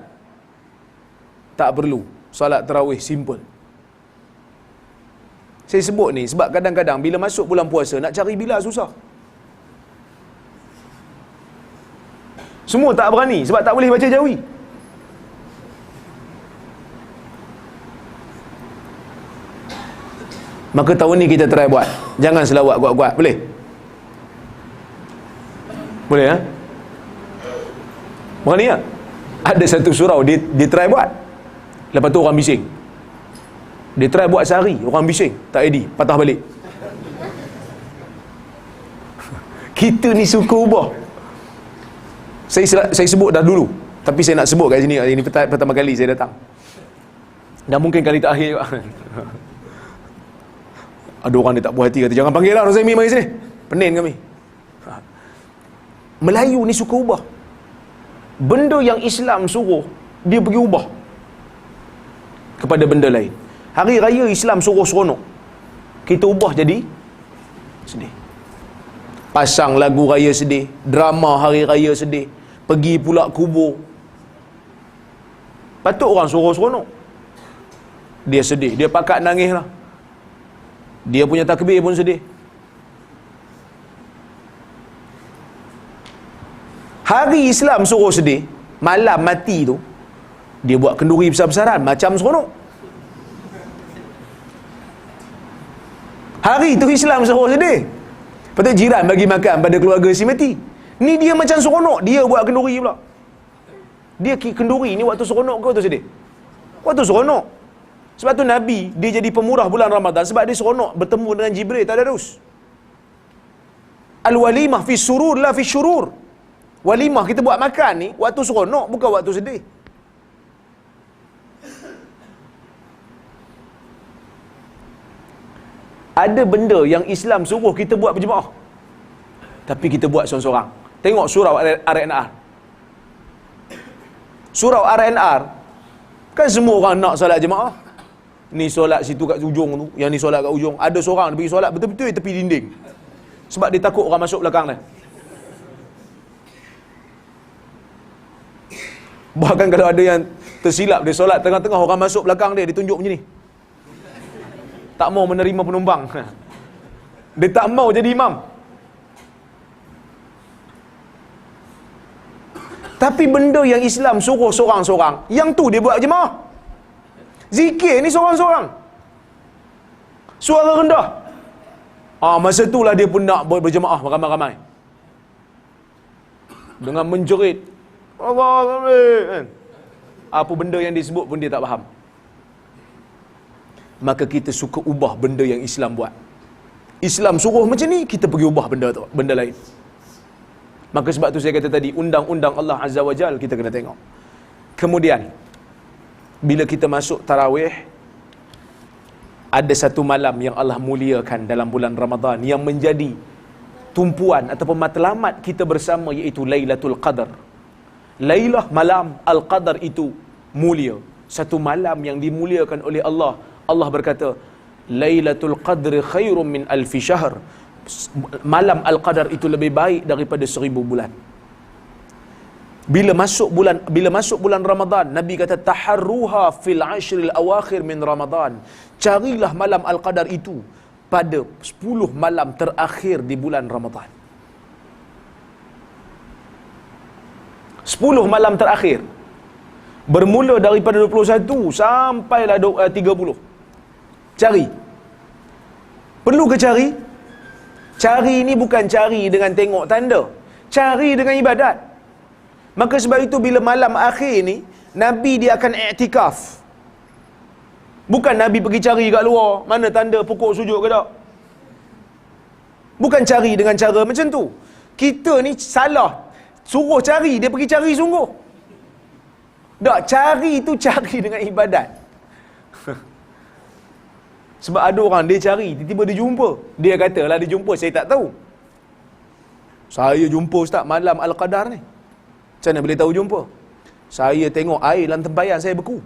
A: Tak perlu. Solat tarawih simple. Saya sebut ni sebab kadang-kadang bila masuk bulan puasa nak cari Bilal susah. Semua tak berani sebab tak boleh baca jawi. Maka tahun ni kita try buat. Jangan selawat kuat-kuat. Boleh? Boleh ha? Berani tak? Ada satu surau dia try buat. Lepas tu orang bising. Dia try buat sehari, orang bising. Tak ready, patah balik. Kita ni suka ubah. Saya sebut dah dulu. Tapi saya nak sebut kat sini. Ini pertama kali saya datang. Dan mungkin kali terakhir juga. Ada orang dia tak puas hati kata, jangan panggil lah Rozami mari sini. Penin kami. Melayu ni suka ubah. Benda yang Islam suruh, dia pergi ubah kepada benda lain. Hari raya Islam suruh seronok, kita ubah jadi sedih. Pasang lagu raya sedih, drama hari raya sedih, pergi pula kubur. Patut orang suruh seronok, dia sedih, dia pakat nangis lah. Dia punya takbir pun sedih. Hari Islam suruh sedih, malam mati tu dia buat kenduri besar-besaran macam seronok. Hari tu Islam suruh sedih, patut jiran bagi makan pada keluarga si mati. Ni dia macam seronok, dia buat kenduri pula. Dia kenduri ni waktu seronok ke waktu sedih? Waktu seronok. Sebab tu Nabi dia jadi pemurah bulan Ramadan sebab dia seronok bertemu dengan Jibril tadarus. Al-walimah fi surur la fi syurur. Walimah kita buat makan ni waktu seronok, bukan waktu sedih. Ada benda yang Islam suruh kita buat berjemaah, tapi kita buat seorang-seorang. Tengok surau RNR. Surau RNR kan semua orang nak solat jemaah. Ni solat situ kat ujung tu, yang ni solat kat ujung. Ada seorang dia pergi solat betul-betul tepi dinding. Sebab dia takut orang masuk belakang dia. Bahkan kalau ada yang tersilap dia solat tengah-tengah orang masuk belakang dia, dia tunjuk macam ni. Tak mau menerima penumpang. Dia tak mau jadi imam. Tapi benda yang Islam suruh seorang-seorang, yang tu dia buat jemaah. Zikir ni seorang-seorang, suara rendah. Masa itulah dia pun nak berjemaah ramai-ramai dengan menjerit Allah kan? Apa benda yang disebut pun dia tak faham. Maka kita suka ubah benda yang Islam buat. Islam suruh macam ni, kita pergi ubah benda lain. Maka sebab tu saya kata tadi, undang-undang Allah Azza wa Jal kita kena tengok. Kemudian bila kita masuk tarawih, ada satu malam yang Allah muliakan dalam bulan Ramadan yang menjadi tumpuan ataupun matlamat kita bersama, iaitu Lailatul Qadar. Lailah malam Al-Qadar itu mulia. Satu malam yang dimuliakan oleh Allah. Allah berkata, Lailatul Qadri khairum min alfi syahr. Malam Al-Qadar itu lebih baik daripada 1000 bulan. Bila masuk bulan Ramadan, Nabi kata taharruha fil ashril awakhir min Ramadan. Carilah malam Al-Qadar itu pada 10 malam terakhir di bulan Ramadan. 10 malam terakhir. Bermula daripada 21 sampailah 30. Cari. Perlu ke cari? Cari ni bukan cari dengan tengok tanda. Cari dengan ibadat. Maka sebab itu bila malam akhir ni, Nabi dia akan i'tikaf. Bukan Nabi pergi cari kat luar, mana tanda pokok sujud ke tak. Bukan cari dengan cara macam tu. Kita ni salah. Suruh cari, dia pergi cari sungguh. Tak, cari tu cari dengan ibadat. Sebab ada orang dia cari, tiba-tiba dia jumpa. Dia kata lah dia jumpa, saya tak tahu. Saya jumpa Ustaz malam Al-Qadar ni. Macam mana boleh tahu jumpa? Saya tengok air dalam tempayan saya beku.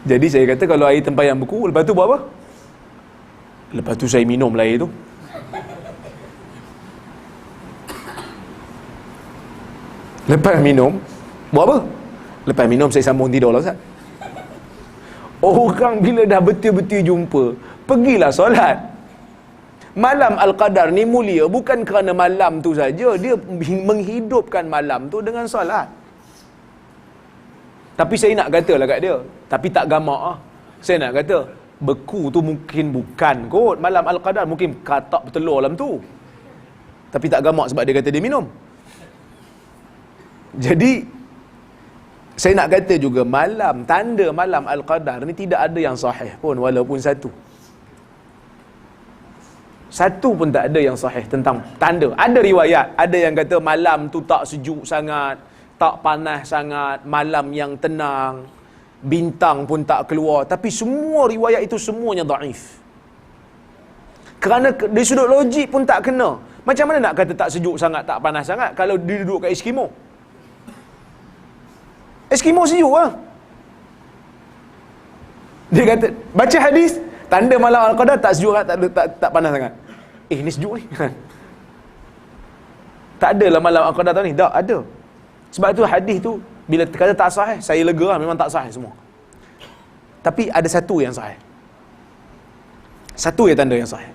A: Jadi saya kata kalau air tempayan beku, lepas tu buat apa? Lepas tu saya minum lah air tu. Lepas minum, buat apa? Lepas minum saya sambung tidur lah Ustaz. Orang bila dah betul-betul jumpa, pergilah solat. Malam Al-Qadar ni mulia bukan kerana malam tu saja, dia menghidupkan malam tu dengan solat. Tapi saya nak katalah kat dia, tapi tak gamak ah. Saya nak kata, beku tu mungkin bukan kot malam Al-Qadar, mungkin katak bertelur dalam tu. Tapi tak gamak sebab dia kata dia minum. Jadi saya nak kata juga tanda malam Al-Qadar ni tidak ada yang sahih pun walaupun satu. Satu pun tak ada yang sahih tentang tanda. Ada riwayat, ada yang kata malam tu tak sejuk sangat, tak panas sangat, malam yang tenang, bintang pun tak keluar. Tapi semua riwayat itu semuanya daif. Kerana dari sudut logik pun tak kena. Macam mana nak kata tak sejuk sangat, tak panas sangat kalau dia duduk kat Eskimo? Eskimo sejuk lah. Dia kata, baca hadis, tanda malam Al-Qadar tak sejuk, tak panas sangat. Ni sejuk ni. Tak adalah malam Al-Qadar tahun ni. Tak ada. Sebab tu hadis tu, bila kata tak sahih, saya lega lah, memang tak sahih semua. Tapi ada satu yang sahih. Satu yang tanda yang sahih.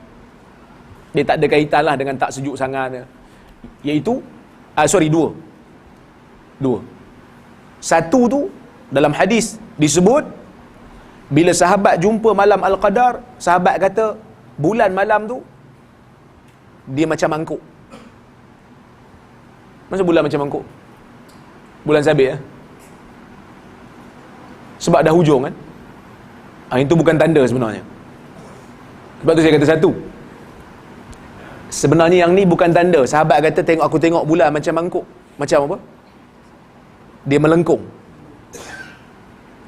A: Dia tak ada kaitan lah dengan tak sejuk sangat. Iaitu, dua. Satu tu, dalam hadis disebut, bila sahabat jumpa malam Al-Qadar, sahabat kata, bulan malam tu, dia macam mangkuk. Masa bulan macam mangkuk? Bulan sabit sebab dah hujung kan. Itu bukan tanda sebenarnya. Sebab tu saya kata satu. Sebenarnya yang ni bukan tanda. Sahabat kata aku tengok bulan macam mangkuk. Macam apa? Dia melengkung.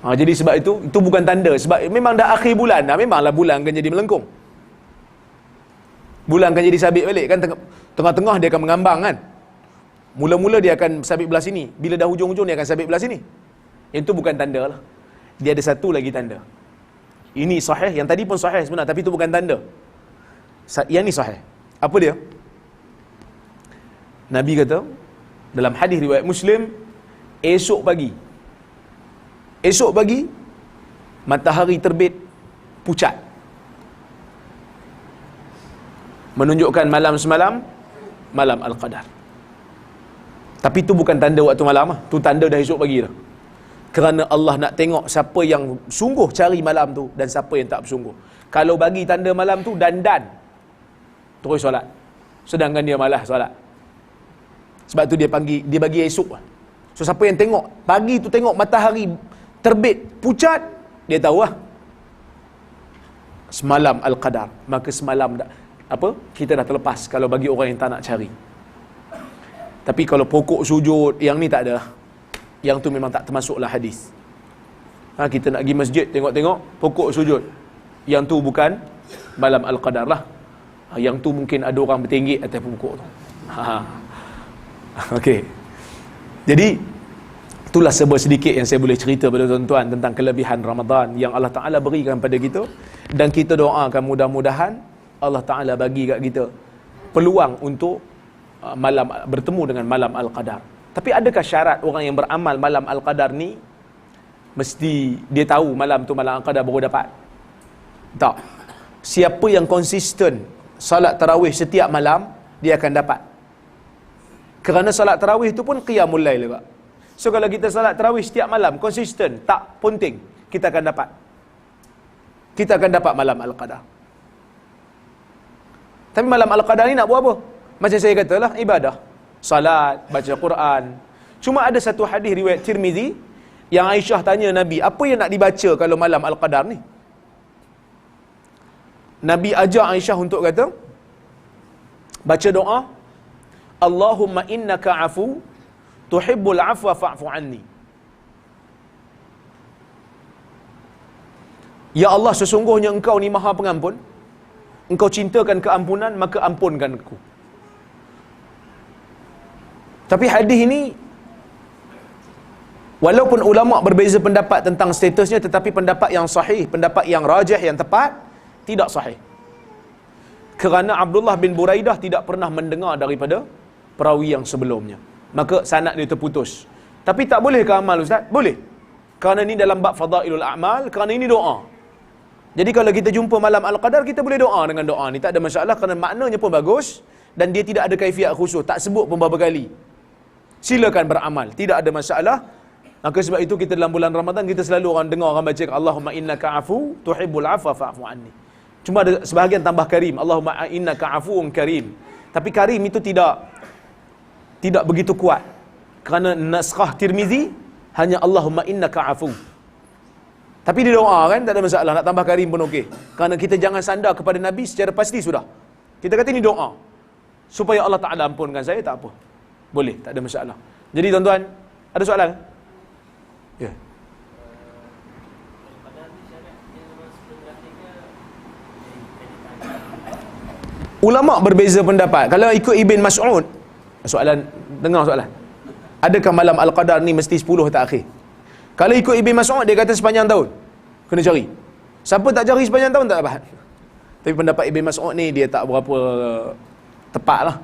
A: Jadi sebab itu bukan tanda. Sebab memang dah akhir bulan dah, memanglah bulan akan jadi melengkung. Bulan akan jadi sabit balik kan, tengah-tengah dia akan mengambang kan. Mula-mula dia akan sabit belah sini, bila dah hujung-hujung dia akan sabit belah sini. Itu bukan tanda lah. Dia ada satu lagi tanda. Ini sahih, yang tadi pun sahih sebenarnya, tapi itu bukan tanda. Yang ni sahih. Apa dia? Nabi kata dalam hadis riwayat Muslim, esok pagi matahari terbit pucat, menunjukkan malam semalam malam Al-Qadar. Tapi itu bukan tanda waktu malam lah. Tu tanda dah esok pagi dah. Kerana Allah nak tengok siapa yang sungguh cari malam tu dan siapa yang tak bersungguh. Kalau bagi tanda malam tu dandan, terus solat. Sedangkan dia malas solat. Sebab tu dia bagi esok lah. So siapa yang tengok pagi tu, tengok matahari terbit pucat, dia tahu lah semalam Al-Qadar. Maka semalam kita dah terlepas kalau bagi orang yang tak nak cari. Tapi kalau pokok sujud, yang ni tak ada. Yang tu memang tak termasuklah hadis. Kita nak pergi masjid, tengok-tengok pokok sujud, yang tu bukan malam Al-Qadar lah. Yang tu mungkin ada orang bertinggit atas pokok tu. Okey. Jadi itulah sedikit yang saya boleh cerita pada tuan-tuan tentang kelebihan Ramadan yang Allah Ta'ala berikan pada kita. Dan kita doakan mudah-mudahan Allah Ta'ala bagi kat kita peluang untuk bertemu dengan malam Al-Qadar. Tapi adakah syarat orang yang beramal malam Al-Qadar ni mesti dia tahu malam tu malam Al-Qadar baru dapat? Tak. Siapa yang konsisten salat tarawih setiap malam, dia akan dapat. Kerana salat tarawih tu pun qiyamul lail juga. So kalau kita salat tarawih setiap malam konsisten, tak punting, kita akan dapat. Kita akan dapat malam Al-Qadar. Tapi malam Al-Qadar ni nak buat apa? Macam saya katalah, ibadah. Salat, baca Quran. Cuma ada satu hadis riwayat Tirmizi yang Aisyah tanya Nabi, apa yang nak dibaca kalau malam Al-Qadar ni? Nabi ajar Aisyah untuk kata, baca doa, Allahumma innaka afu tuhibbul afwa fa'fu anni. Ya Allah, sesungguhnya engkau ni maha pengampun, engkau cintakan keampunan, maka ampunkan aku. Tapi hadis ini, walaupun ulama berbeza pendapat tentang statusnya, tetapi pendapat yang sahih, pendapat yang rajih, yang tepat, tidak sahih. Kerana Abdullah bin Buraidah tidak pernah mendengar daripada perawi yang sebelumnya. Maka sanad dia terputus. Tapi tak boleh ke amal, Ustaz? Boleh. Kerana ini dalam bab fadailul a'mal, kerana ini doa. Jadi kalau kita jumpa malam Al-Qadar, kita boleh doa dengan doa ni. Tak ada masalah kerana maknanya pun bagus. Dan dia tidak ada kaifiat khusus. Tak sebut pun berapa kali. Silakan beramal. Tidak ada masalah. Maka sebab itu kita dalam bulan Ramadan, kita selalu orang dengar orang baca, Allahumma innaka afu tuhibbul afwa fa'fu anni. Cuma ada sebahagian tambah karim. Allahumma innaka afuun karim. Tapi karim itu tidak begitu kuat. Kerana naskah Tirmizi hanya Allahumma innaka afu. Tapi dia doa kan, tak ada masalah. Nak tambah karim pun okey. Kerana kita jangan sandar kepada Nabi secara pasti sudah. Kita kata ini doa. Supaya Allah Ta'ala ampunkan saya, tak apa. Boleh, tak ada masalah. Jadi tuan-tuan, ada soalan? Ya. Ulama berbeza pendapat. Kalau ikut Ibn Mas'ud, soalan, dengar soalan. Adakah malam Al-Qadar ni mesti 10 tak akhir? Kalau ikut Ibn Mas'ud, dia kata sepanjang tahun. Kena cari. Siapa tak cari sepanjang tahun, tak dapat. Tapi pendapat Ibn Mas'ud ni, dia tak berapa tepat lah.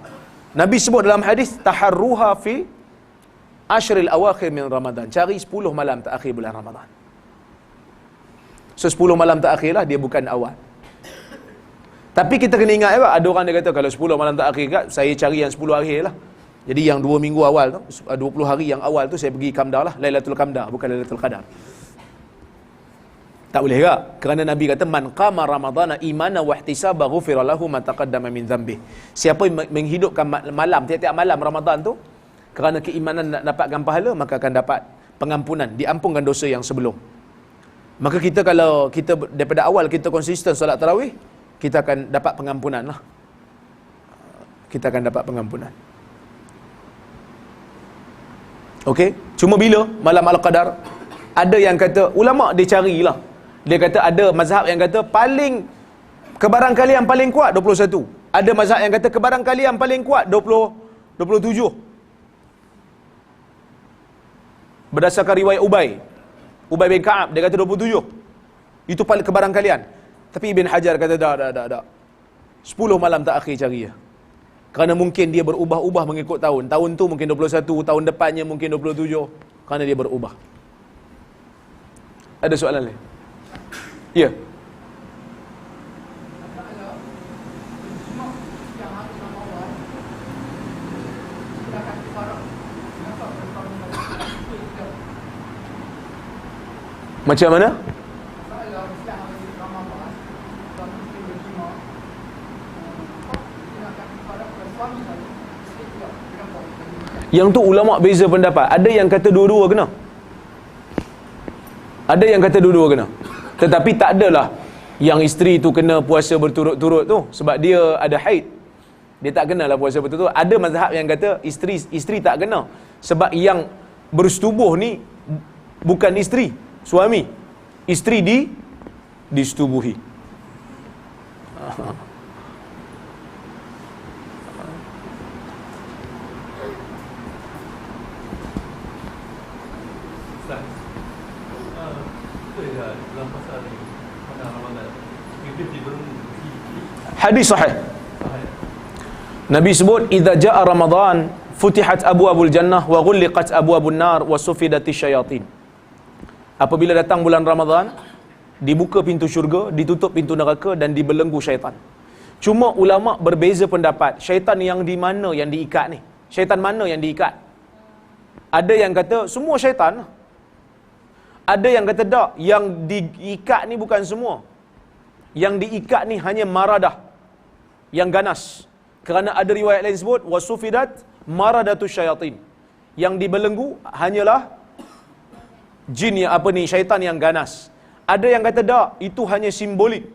A: Nabi sebut dalam hadis, taharruha fi ashril awakhir min Ramadan. Cari 10 malam terakhir bulan Ramadan. So 10 malam terakhir lah, dia bukan awal. Tapi kita kena ingat juga, ada orang dia kata, kalau 10 malam terakhir kat, saya cari yang 10 akhir lah. Jadi yang 2 minggu awal tu, 20 hari yang awal tu, saya pergi Qamdar lah. Lailatul Qamdar, bukan Lailatul Qadar. Tak boleh tak? Kerana Nabi kata, man qama ramadhana imana wa ihtisaba ghufira lahu ma taqaddama min dhanbi. Siapa yang menghidupkan malam, tiap-tiap malam Ramadan tu, kerana keimanan nak dapatkan pahala, maka akan dapat pengampunan, diampunkan dosa yang sebelum. Maka kita kalau kita daripada awal kita konsisten solat tarawih, kita akan dapat pengampunan lah. Kita akan dapat pengampunan. Okey? Cuma bila malam Al-Qadar, ada yang kata, ulama' dia carilah. Dia kata ada mazhab yang kata paling kebarangkalian paling kuat 21. Ada mazhab yang kata kebarangkalian paling kuat 27. Berdasarkan riwayat Ubay bin Ka'ab, dia kata 27. Itu paling kebarangkalian. Tapi Ibn Hajar kata dak. 10 malam tak akhir cari ya. Kerana mungkin dia berubah-ubah mengikut tahun. Tahun tu mungkin 21, tahun depannya mungkin 27. Kerana dia berubah. Ada soalan lain? Ya. Macam mana? Yang tu ulama' beza pendapat. Ada yang kata dua-dua kena. Ada yang kata dua-dua kena. Tetapi tak adalah yang isteri tu kena puasa berturut-turut tu sebab dia ada haid. Dia tak kenalah puasa berturut-turut. Ada mazhab yang kata isteri tak kena sebab yang bersetubuh ni bukan isteri, suami. Isteri disetubuhi. Hadis sahih. Nabi sebut idza jaa Ramadan futihat abwabul jannah wa ghulliqat abwabun nar wa sufidatish syayatin. Apabila datang bulan Ramadan, dibuka pintu syurga, ditutup pintu neraka dan dibelenggu syaitan. Cuma ulama berbeza pendapat, syaitan yang di mana yang diikat ni? Syaitan mana yang diikat? Ada yang kata semua syaitan. Ada yang kata tak, yang diikat ni bukan semua. Yang diikat ni hanya maradah, yang ganas. Kerana ada riwayat lain sebut wasufidat maradatus syayatin. Yang dibelenggu hanyalah jin yang syaitan yang ganas. Ada yang kata tak, itu hanya simbolik.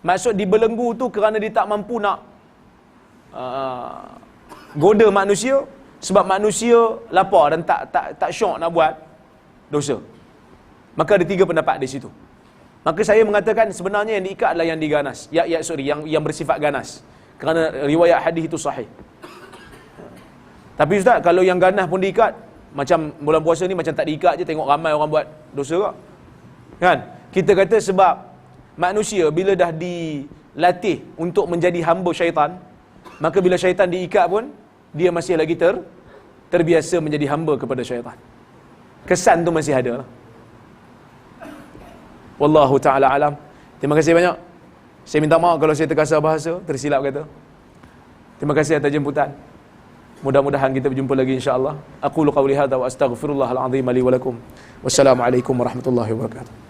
A: Maksud dibelenggu tu kerana dia tak mampu nak goda manusia, sebab manusia lapar dan tak syok nak buat dosa. Maka ada 3 pendapat di situ. Maka saya mengatakan sebenarnya yang diikat adalah yang diganas. Yang bersifat ganas. Kerana riwayat hadis itu sahih. Tapi ustaz, kalau yang ganas pun diikat, macam bulan puasa ni macam tak diikat je, tengok ramai orang buat dosa kok. Kan? Kita kata sebab manusia bila dah dilatih untuk menjadi hamba syaitan, maka bila syaitan diikat pun dia masih lagi terbiasa menjadi hamba kepada syaitan. Kesan tu masih ada lah. Wallahu ta'ala alam. Terima kasih banyak. Saya minta maaf kalau saya terkasar bahasa, tersilap kata. Terima kasih atas jemputan. Mudah-mudahan kita berjumpa lagi insya-Allah. Aqulu qawli hadza wa astaghfirullahal azim li wa lakum. Wassalamualaikum warahmatullahi wabarakatuh.